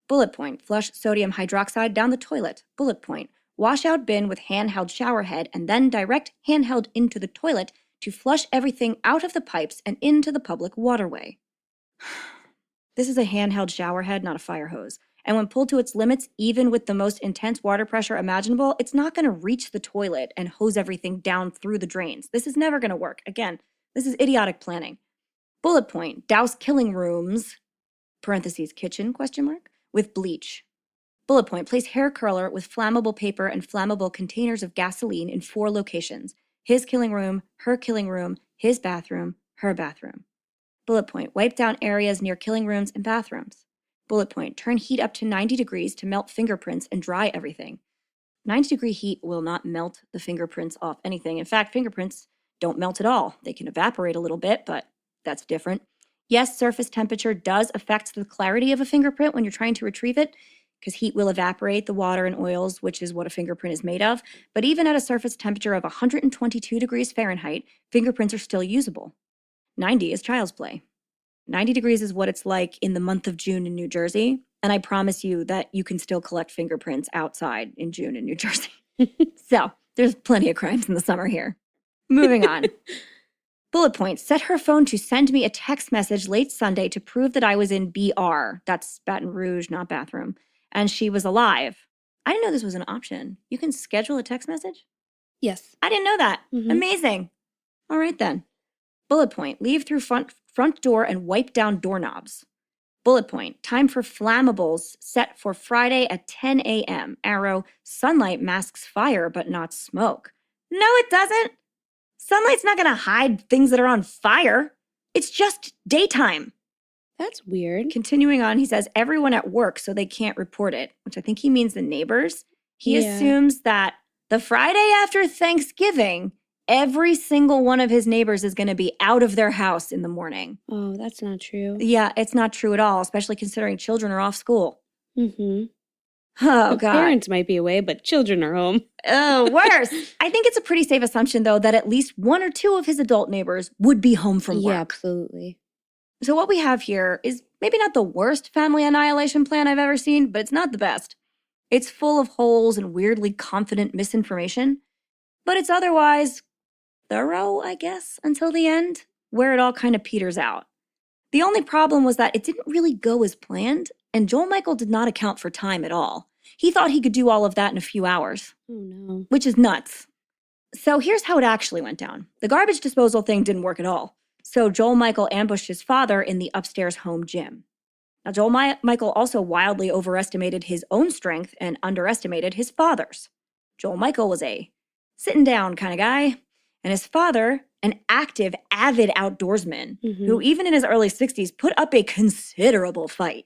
Bullet point, flush sodium hydroxide down the toilet. Bullet point, wash out bin with handheld shower head and then direct handheld into the toilet to flush everything out of the pipes and into the public waterway. This is a handheld shower head, not a fire hose. And when pulled to its limits, even with the most intense water pressure imaginable, it's not going to reach the toilet and hose everything down through the drains. This is never going to work. Again, this is idiotic planning. Bullet point, douse killing rooms, parentheses, kitchen, question mark, with bleach. Bullet point, place hair curler with flammable paper and flammable containers of gasoline in 4 locations. His killing room, her killing room, his bathroom, her bathroom. Bullet point, wipe down areas near killing rooms and bathrooms. Bullet point, turn heat up to 90 degrees to melt fingerprints and dry everything. 90-degree heat will not melt the fingerprints off anything. In fact, fingerprints don't melt at all. They can evaporate a little bit, but that's different. Yes, surface temperature does affect the clarity of a fingerprint when you're trying to retrieve it, because heat will evaporate the water and oils, which is what a fingerprint is made of. But even at a surface temperature of 122 degrees Fahrenheit, fingerprints are still usable. 90 is child's play. 90 degrees is what it's like in the month of June in New Jersey. And I promise you that you can still collect fingerprints outside in June in New Jersey. So there's plenty of crimes in the summer here. Moving on. Bullet point, set her phone to send me a text message late Sunday to prove that I was in BR. That's Baton Rouge, not bathroom. And she was alive. I didn't know this was an option. You can schedule a text message? Yes. I didn't know that. Mhm. Amazing. All right then. Bullet point, leave through front door and wipe down doorknobs. Bullet point, time for flammables set for Friday at 10 a.m. Arrow, sunlight masks fire but not smoke. No, it doesn't. Sunlight's not going to hide things that are on fire. It's just daytime. That's weird. Continuing on, he says, everyone at work so they can't report it, which I think he means the neighbors. He assumes that the Friday after Thanksgiving, every single one of his neighbors is going to be out of their house in the morning. Oh, that's not true. Yeah, it's not true at all, especially considering children are off school. Mm-hmm. Oh, The God. parents might be away, but children are home. Oh, worse. I think it's a pretty safe assumption, though, that at least one or two of his adult neighbors would be home from work. Yeah, absolutely. So what we have here is maybe not the worst family annihilation plan I've ever seen, but it's not the best. It's full of holes and weirdly confident misinformation, but it's otherwise thorough, I guess, until the end, where it all kind of peters out. The only problem was that it didn't really go as planned, and Joel Michael did not account for time at all. He thought he could do all of that in a few hours. Oh, no. Which is nuts. So here's how it actually went down. The garbage disposal thing didn't work at all. So Joel Michael ambushed his father in the upstairs home gym. Now, Joel Michael also wildly overestimated his own strength and underestimated his father's. Joel Michael was a sitting down kind of guy, and his father, an active, avid outdoorsman, who even in his early 60s put up a considerable fight.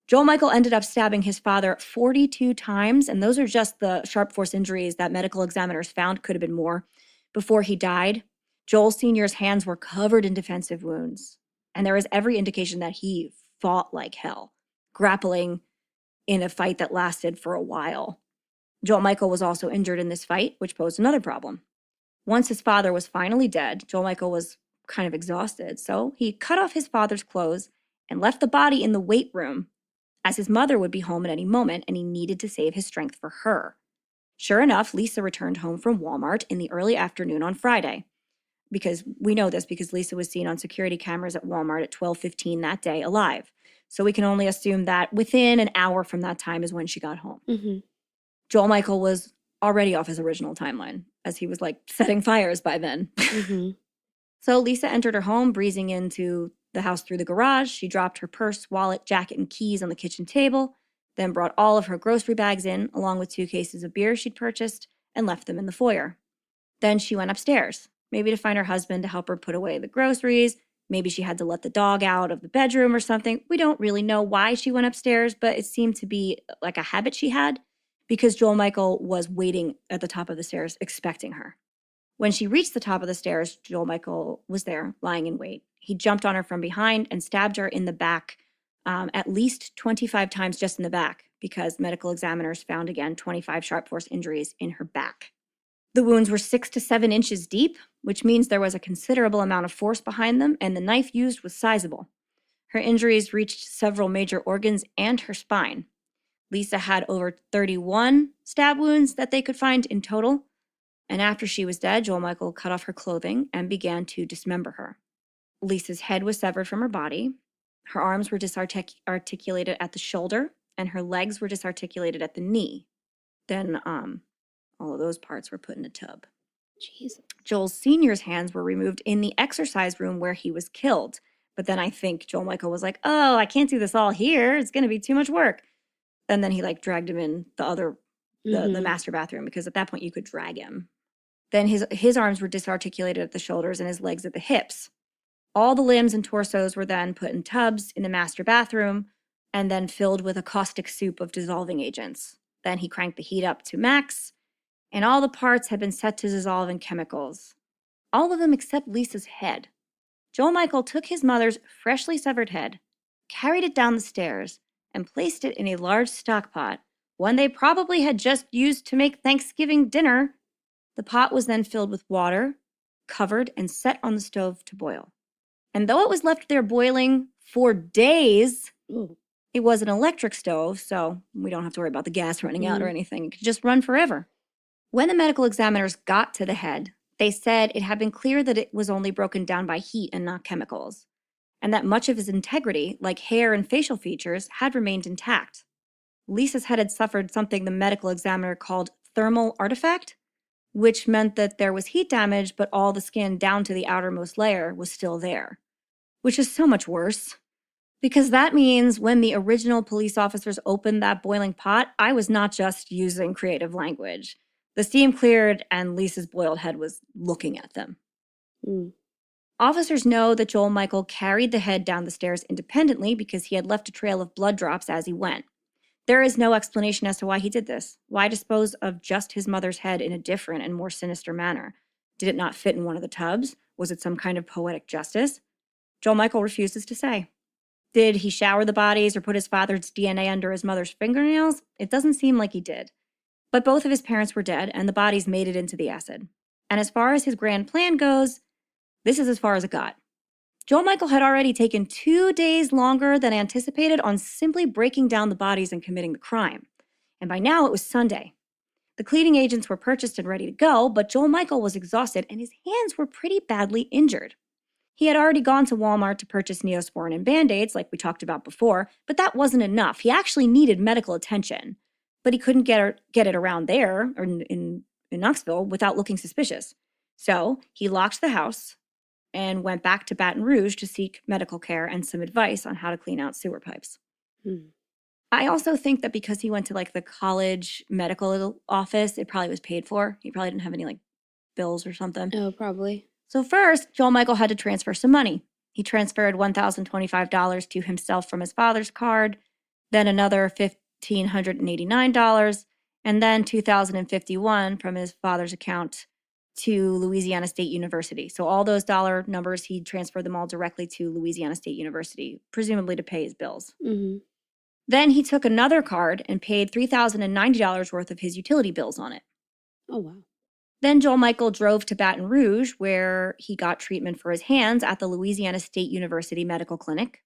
Joel Michael ended up stabbing his father 42 times, and those are just the sharp force injuries that medical examiners found, could have been more. Before he died, Joel Sr.'s hands were covered in defensive wounds, and there was every indication that he fought like hell, grappling in a fight that lasted for a while. Joel Michael was also injured in this fight, which posed another problem. Once his father was finally dead, Joel Michael was kind of exhausted, so he cut off his father's clothes and left the body in the weight room, as his mother would be home at any moment and he needed to save his strength for her. Sure enough, Lisa returned home from Walmart in the early afternoon on Friday. Because we know this because Lisa was seen on security cameras at Walmart at 12:15 that day alive. So we can only assume that within an hour from that time is when she got home. Mm-hmm. Joel Michael was already off his original timeline, as he was like setting fires by then. Mm-hmm. So Lisa entered her home, breezing into the house through the garage. She dropped her purse, wallet, jacket, and keys on the kitchen table, then brought all of her grocery bags in, along with 2 cases of beer she'd purchased, and left them in the foyer. Then she went upstairs, maybe to find her husband to help her put away the groceries. Maybe she had to let the dog out of the bedroom or something. We don't really know why she went upstairs, but it seemed to be like a habit she had, because Joel Michael was waiting at the top of the stairs expecting her. When she reached the top of the stairs, Joel Michael was there, lying in wait. He jumped on her from behind and stabbed her in the back at least 25 times just in the back, because medical examiners found, again, 25 sharp force injuries in her back. The wounds were 6 to 7 inches deep, which means there was a considerable amount of force behind them, and the knife used was sizable. Her injuries reached several major organs and her spine. Lisa had over 31 stab wounds that they could find in total. And after she was dead, Joel Michael cut off her clothing and began to dismember her. Lisa's head was severed from her body. Her arms were disarticulated at the shoulder, and her legs were disarticulated at the knee. Then all of those parts were put in a tub. Jesus. Joel Sr.'s hands were removed in the exercise room where he was killed. But then I think Joel Michael was like, oh, I can't do this all here. It's going to be too much work. And then he dragged him in the master bathroom, because at that point you could drag him. Then his arms were disarticulated at the shoulders and his legs at the hips. All the limbs and torsos were then put in tubs in the master bathroom and then filled with a caustic soup of dissolving agents. Then he cranked the heat up to max, and all the parts had been set to dissolve in chemicals. All of them except Lisa's head. Joel Michael took his mother's freshly severed head, carried it down the stairs, and placed it in a large stock pot, one they probably had just used to make Thanksgiving dinner. The pot was then filled with water, covered, and set on the stove to boil. And though it was left there boiling for days, it was an electric stove, so we don't have to worry about the gas running out or anything. It could just run forever. When the medical examiners got to the head, they said it had been clear that it was only broken down by heat and not chemicals, and that much of his integrity, like hair and facial features, had remained intact. Lisa's head had suffered something the medical examiner called thermal artifact, which meant that there was heat damage, but all the skin down to the outermost layer was still there, which is so much worse. Because that means when the original police officers opened that boiling pot, I was not just using creative language. The steam cleared and Lisa's boiled head was looking at them. Officers know that Joel Michael carried the head down the stairs independently because he had left a trail of blood drops as he went. There is no explanation as to why he did this. Why dispose of just his mother's head in a different and more sinister manner? Did it not fit in one of the tubs? Was it some kind of poetic justice? Joel Michael refuses to say. Did he shower the bodies or put his father's DNA under his mother's fingernails? It doesn't seem like he did. But both of his parents were dead, and the bodies made it into the acid. And as far as his grand plan goes, this is as far as it got. Joel Michael had already taken 2 days longer than anticipated on simply breaking down the bodies and committing the crime. And by now it was Sunday. The cleaning agents were purchased and ready to go, but Joel Michael was exhausted and his hands were pretty badly injured. He had already gone to Walmart to purchase Neosporin and Band-Aids, like we talked about before, but that wasn't enough. He actually needed medical attention, but he couldn't get it around there, or in Knoxville, without looking suspicious. So he locked the house and went back to Baton Rouge to seek medical care and some advice on how to clean out sewer pipes. I also think that because he went to like the college medical office, it probably was paid for. He probably didn't have any like bills or something. Oh, probably. So first, Joel Michael had to transfer some money. He transferred $1,025 to himself from his father's card, then another $1,589, and then $2,051 from his father's account to Louisiana State University. So all those dollar numbers, he transferred them all directly to Louisiana State University, presumably to pay his bills. Then he took another card and paid $3,090 worth of his utility bills on it. Oh, wow. Then Joel Michael drove to Baton Rouge, where he got treatment for his hands at the Louisiana State University Medical Clinic.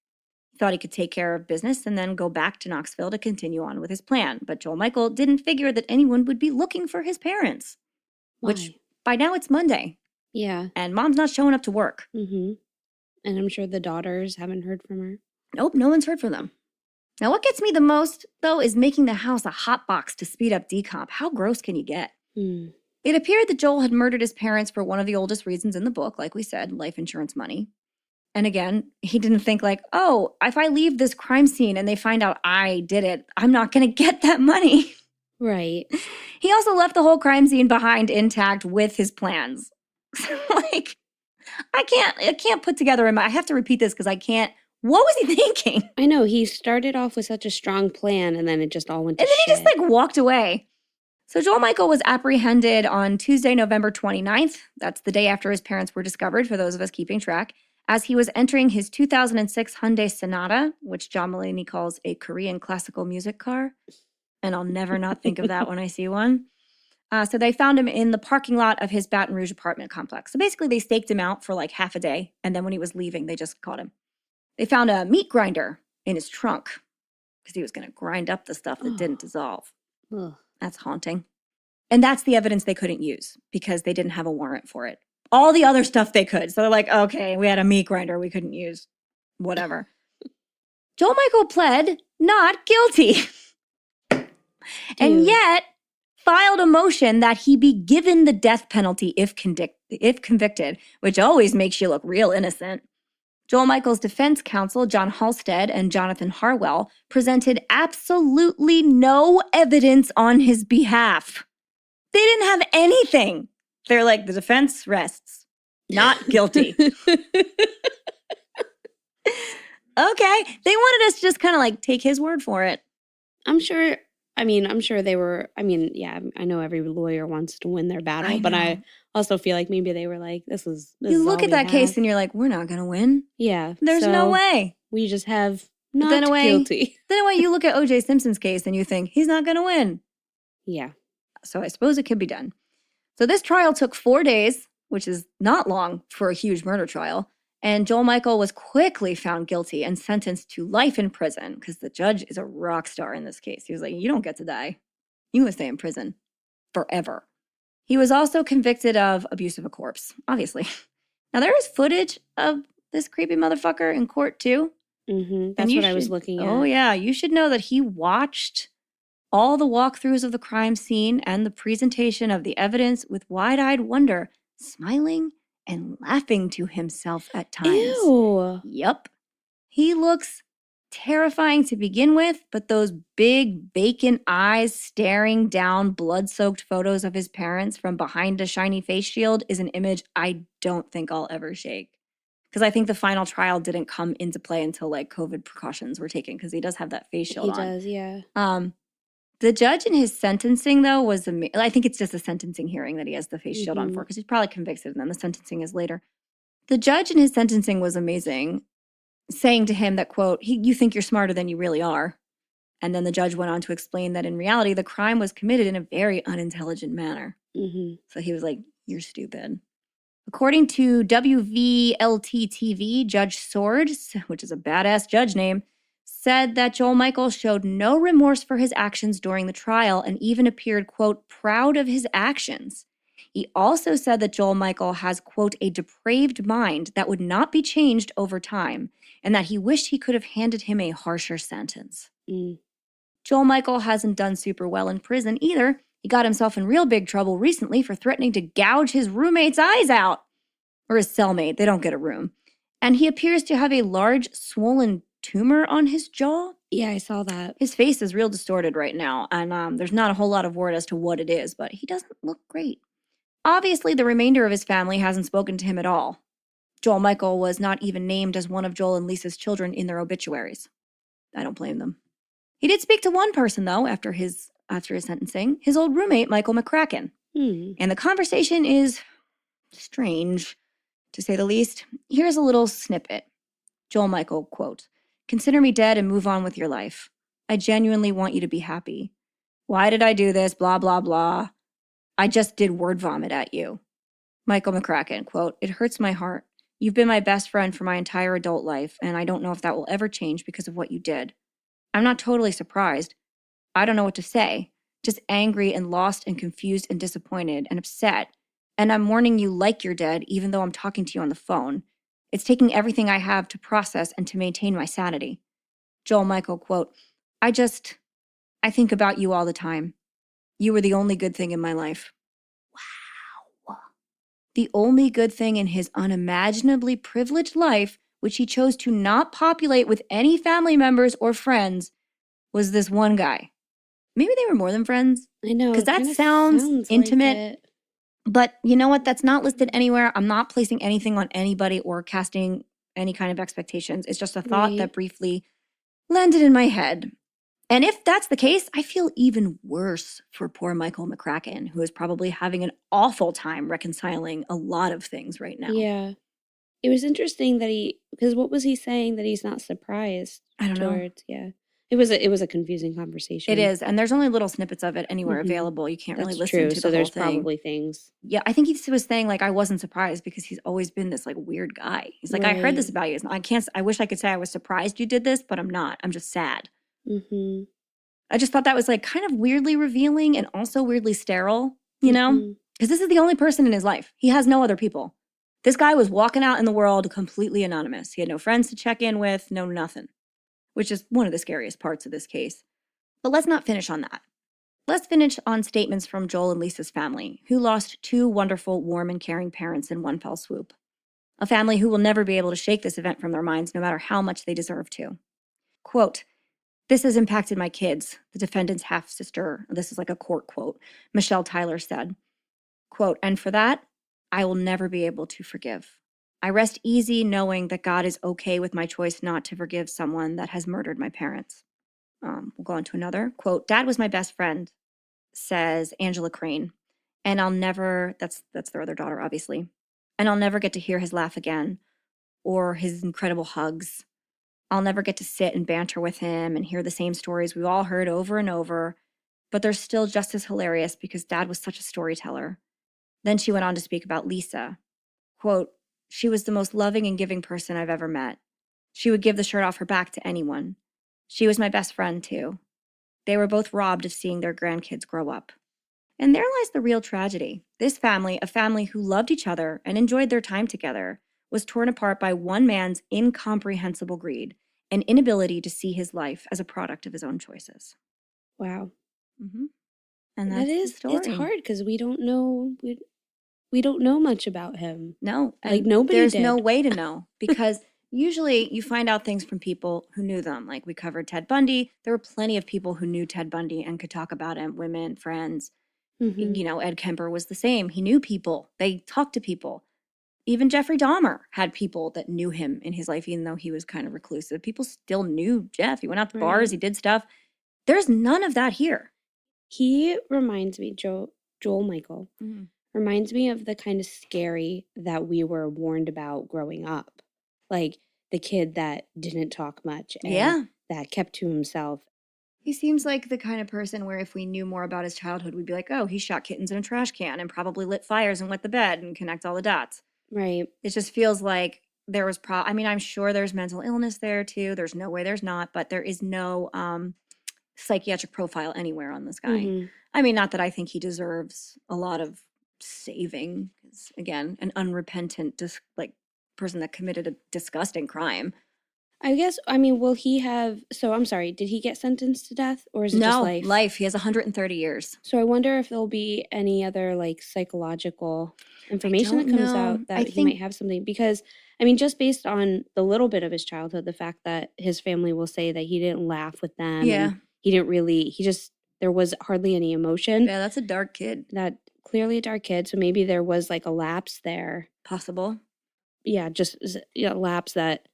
He thought he could take care of business and then go back to Knoxville to continue on with his plan. But Joel Michael didn't figure that anyone would be looking for his parents. Why? Which, by now, it's Monday. Yeah. And mom's not showing up to work. And I'm sure the daughters haven't heard from her. Nope, no one's heard from them. Now, what gets me the most, though, is making the house a hot box to speed up decomp. How gross can you get? It appeared that Joel had murdered his parents for one of the oldest reasons in the book, like we said, life insurance money. And again, he didn't think like, oh, if I leave this crime scene and they find out I did it, I'm not going to get that money. Right. He also left the whole crime scene behind intact with his plans. Like, I can't put together I have to repeat this because I can't. What was he thinking? I know, he started off with such a strong plan and then it just all went to shit. And then he just like walked away. So Joel Michael was apprehended on Tuesday, November 29th. That's the day after his parents were discovered, for those of us keeping track, as he was entering his 2006 Hyundai Sonata, which John Mulaney calls a Korean classical music car. And I'll never not think of that when I see one. So they found him in the parking lot of his Baton Rouge apartment complex. So basically they staked him out for like half a day. And then when he was leaving, they just caught him. They found a meat grinder in his trunk because he was going to grind up the stuff that didn't dissolve. That's haunting. And that's the evidence they couldn't use because they didn't have a warrant for it. All the other stuff they could. So they're like, okay, we had a meat grinder we couldn't use. Whatever. Joel Michael pled not guilty. And yet filed a motion that he be given the death penalty if convicted, which always makes you look real innocent. Joel Michael's defense counsel, John Halstead and Jonathan Harwell, presented absolutely no evidence on his behalf. They didn't have anything. They're like, the defense rests. Not guilty. Okay. They wanted us to just kind of like take his word for it. I'm sure they were, I know every lawyer wants to win their battle, but I also feel like maybe they were like, this is You look all at we that case have. and you're like, we're not going to win. Yeah. There's no so way. We just have But then not guilty. Then away, you look at O.J. Simpson's case and you think, he's not going to win. Yeah. So I suppose it could be done. So this trial took 4 days, which is not long for a huge murder trial. And Joel Michael was quickly found guilty and sentenced to life in prison because the judge is a rock star in this case. He was like, you don't get to die. You must stay in prison forever. He was also convicted of abuse of a corpse, obviously. Now, there is footage of this creepy motherfucker in court, too. That's what I was looking at. Oh, yeah. You should know that he watched all the walkthroughs of the crime scene and the presentation of the evidence with wide-eyed wonder, smiling and laughing to himself at times. Ew. Yep. He looks terrifying to begin with, but those big bacon eyes staring down blood-soaked photos of his parents from behind a shiny face shield is an image I don't think I'll ever shake. Because I think the final trial didn't come into play until like COVID precautions were taken because he does have that face shield on. He does, yeah. The judge in his sentencing, though, was amazing. I think it's just a sentencing hearing that he has the face shield on for because he's probably convicted and then the sentencing is later. The judge in his sentencing was amazing, saying to him that, quote, you think you're smarter than you really are. And then the judge went on to explain that in reality, the crime was committed in a very unintelligent manner. So he was like, you're stupid. According to WVLT-TV, Judge Sword, which is a badass judge name, said that Joel Michael showed no remorse for his actions during the trial and even appeared, quote, proud of his actions. He also said that Joel Michael has, quote, a depraved mind that would not be changed over time and that he wished he could have handed him a harsher sentence. Joel Michael hasn't done super well in prison either. He got himself in real big trouble recently for threatening to gouge his roommate's eyes out. Or his cellmate, they don't get a room. And he appears to have a large swollen tumor on his jaw. Yeah, I saw that. His face is real distorted right now, and there's not a whole lot of word as to what it is, but he doesn't look great. Obviously, the remainder of his family hasn't spoken to him at all. Joel Michael was not even named as one of Joel and Lisa's children in their obituaries. I don't blame them. He did speak to one person, though, after his sentencing, his old roommate, Michael McCracken. And the conversation is strange, to say the least. Here's a little snippet. Joel Michael, quote, consider me dead and move on with your life. I genuinely want you to be happy. Why did I do this? Blah, blah, blah. I just did word vomit at you. Michael McCracken, quote, it hurts my heart. You've been my best friend for my entire adult life, and I don't know if that will ever change because of what you did. I'm not totally surprised. I don't know what to say. Just angry and lost and confused and disappointed and upset. And I'm mourning you like you're dead, even though I'm talking to you on the phone. It's taking everything I have to process and to maintain my sanity. Joel Michael, quote, I think about you all the time. You were the only good thing in my life. Wow. The only good thing in his unimaginably privileged life, which he chose to not populate with any family members or friends, was this one guy. Maybe they were more than friends. I know. Because that sounds intimate. Like but you know what? That's not listed anywhere. I'm not placing anything on anybody or casting any kind of expectations. It's just a thought that briefly landed in my head. And if that's the case, I feel even worse for poor Michael McCracken, who is probably having an awful time reconciling a lot of things right now. Yeah. It was interesting that because what was he saying that he's not surprised? I don't know. Yeah. It was a confusing conversation. It is, and there's only little snippets of it anywhere available. You can't really listen to the whole thing. So there's probably things. Yeah, I think he was saying like I wasn't surprised because he's always been this like weird guy. He's like, I heard this about you. I wish I could say I was surprised you did this, but I'm not. I'm just sad. I just thought that was like kind of weirdly revealing and also weirdly sterile, you know? Because this is the only person in his life. He has no other people. This guy was walking out in the world completely anonymous. He had no friends to check in with, no nothing. Which is one of the scariest parts of this case. But let's not finish on that. Let's finish on statements from Joel and Lisa's family, who lost 2 wonderful, warm, and caring parents in one fell swoop. A family who will never be able to shake this event from their minds, no matter how much they deserve to. Quote, this has impacted my kids, the defendant's half-sister, this is like a court quote, Michelle Tyler said. Quote, and for that, I will never be able to forgive. I rest easy knowing that God is okay with my choice not to forgive someone that has murdered my parents. We'll go on to another. Quote, Dad was my best friend, says Angela Crane. And I'll never, that's their other daughter, obviously. And I'll never get to hear his laugh again or his incredible hugs. I'll never get to sit and banter with him and hear the same stories we've all heard over and over, but they're still just as hilarious because Dad was such a storyteller. Then she went on to speak about Lisa. Quote, she was the most loving and giving person I've ever met. She would give the shirt off her back to anyone. She was my best friend, too. They were both robbed of seeing their grandkids grow up. And there lies the real tragedy. This family, a family who loved each other and enjoyed their time together, was torn apart by one man's incomprehensible greed and inability to see his life as a product of his own choices. Wow. Mm-hmm. And that's the story. It's hard because we don't know much about him. No, like nobody. There's did. no way to know because usually you find out things from people who knew them. Like we covered Ted Bundy. There were plenty of people who knew Ted Bundy and could talk about him, women, friends. Mm-hmm. You know, Ed Kemper was the same. He knew people. They talked to people. Even Jeffrey Dahmer had people that knew him in his life, even though he was kind of reclusive. People still knew Jeff. He went out to bars. He did stuff. There's none of that here. He reminds me, Joel Michael, reminds me of the kind of scary that we were warned about growing up. Like the kid that didn't talk much and that kept to himself. He seems like the kind of person where if we knew more about his childhood, we'd be like, oh, he shot kittens in a trash can and probably lit fires and wet the bed and connect all the dots. Right. It just feels like there was I'm sure there's mental illness there too. There's no way there's not, but there is no psychiatric profile anywhere on this guy. Mm-hmm. I mean, not that I think he deserves a lot of saving. Again, an unrepentant person that committed a disgusting crime. I guess, will he have, I'm sorry, did he get sentenced to death or is it just life? No, life. He has 130 years. So I wonder if there'll be any other psychological information that comes out that he might have something, because just based on the little bit of his childhood, the fact that his family will say that he didn't laugh with them. Yeah. And he didn't really, there was hardly any emotion. Yeah, that's a dark kid. That clearly a dark kid. So maybe there was a lapse there. Possible. Yeah, just a lapse that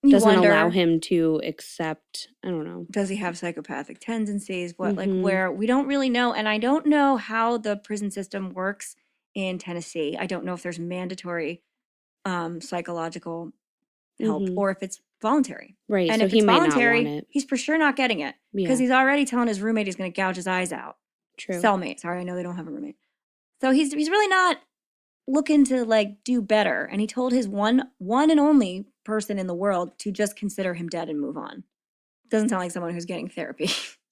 doesn't allow him to accept, I don't know. Does he have psychopathic tendencies? What, where we don't really know. And I don't know how the prison system works in Tennessee. I don't know if there's mandatory psychological help or if it's voluntary. Right. And so if he it's might voluntary, not want it. He's for sure not getting it because he's already telling his roommate he's going to gouge his eyes out. True. Cellmate. Sorry, I know they don't have a roommate. So he's really not looking to do better. And he told his one and only person in the world to just consider him dead and move on. Doesn't sound like someone who's getting therapy.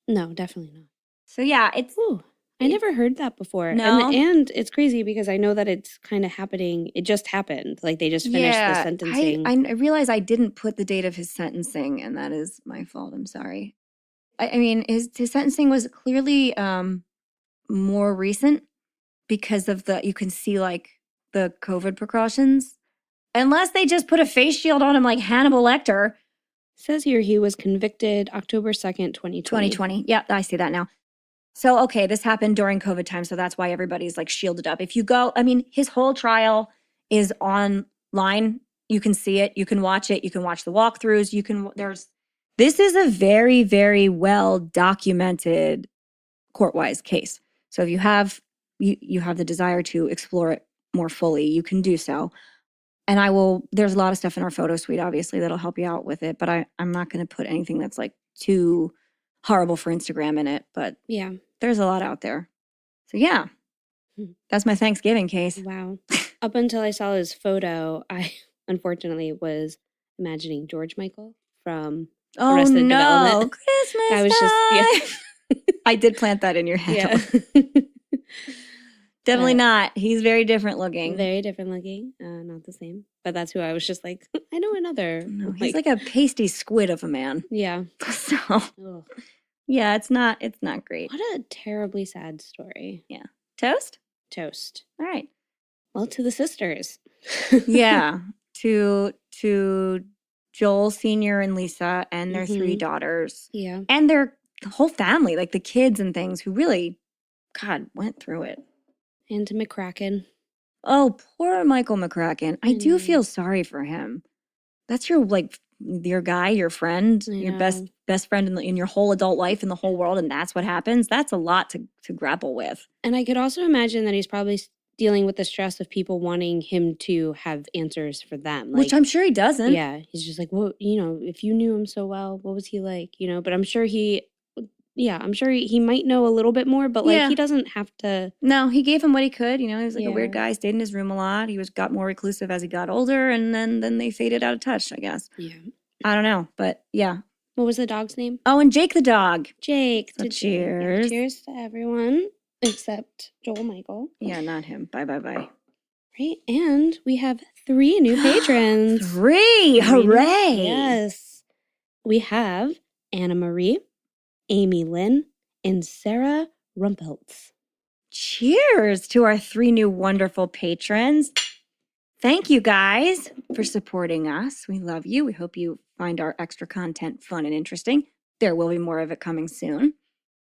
No, definitely not. So yeah, I never heard that before. No. And it's crazy because I know that it's kind of happening. It just happened. They just finished the sentencing. I realize I didn't put the date of his sentencing, and that is my fault. I'm sorry. I mean, his sentencing was clearly more recent because of you can see the COVID precautions. Unless they just put a face shield on him like Hannibal Lecter. It says here he was convicted October 2nd, 2020. 2020. Yeah, I see that now. So, okay, this happened during COVID time, so that's why everybody's shielded up. If you go, his whole trial is online. You can see it. You can watch it. You can watch the walkthroughs. This is a very, very well documented court-wise case. So if you have the desire to explore it more fully, you can do so. And there's a lot of stuff in our photo suite, obviously, that'll help you out with it. But I'm not going to put anything that's too horrible for Instagram in it. But yeah, there's a lot out there. So yeah, that's my Thanksgiving case. Wow. Up until I saw his photo, I unfortunately was imagining George Michael from Arrested Development. Christmas I was just, I did plant that in your head. Yeah. Definitely not. He's very different looking. Very different looking. Not the same. But that's who I was just I know another. No, he's like a pasty squid of a man. Yeah. So, yeah, it's not great. What a terribly sad story. Yeah. Toast? Toast. All right. Well, to the sisters. Yeah. To Joel Sr. and Lisa and their 3 daughters. Yeah. And the whole family, the kids and things who really, God, went through it. And to McCracken. Oh, poor Michael McCracken. I do feel sorry for him. That's your your guy, your friend, your best friend in your whole adult life in the whole world, and that's what happens. That's a lot to grapple with. And I could also imagine that he's probably dealing with the stress of people wanting him to have answers for them. Which I'm sure he doesn't. Yeah. He's just like, well, if you knew him so well, what was he like? But I'm sure he might know a little bit more, but he doesn't have to. No, he gave him what he could. He was like a weird guy, stayed in his room a lot. He got more reclusive as he got older, and then they faded out of touch, I guess. Yeah. I don't know, but yeah. What was the dog's name? Oh, and Jake the dog. Jake. So cheers. Yeah, cheers to everyone except Joel Michael. Yeah, not him. Bye. Right, and we have 3 new patrons. 3! Hooray! Yes. We have Anna Marie, Amy Lynn, and Sarah Rumpeltz. Cheers to our 3 new wonderful patrons. Thank you guys for supporting us. We love you. We hope you find our extra content fun and interesting. There will be more of it coming soon.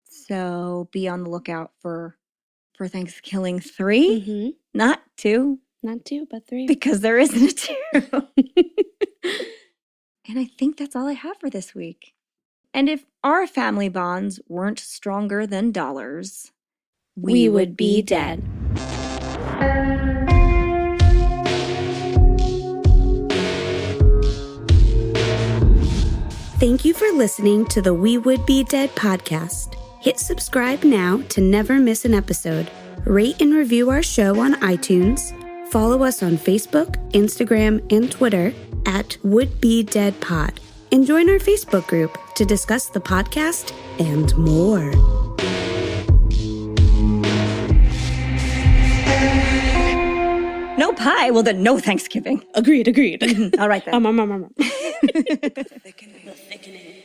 So be on the lookout for Thanksgiving 3. Mm-hmm. Not 2. Not 2, but 3. Because there isn't a 2. And I think that's all I have for this week. And if our family bonds weren't stronger than dollars, we would be dead. Thank you for listening to the We Would Be Dead podcast. Hit subscribe now to never miss an episode. Rate and review our show on iTunes. Follow us on Facebook, Instagram, and Twitter at Would Be Dead Pod. And join our Facebook group to discuss the podcast and more. No pie? Well, then no Thanksgiving. Agreed. All right, then. The thickening.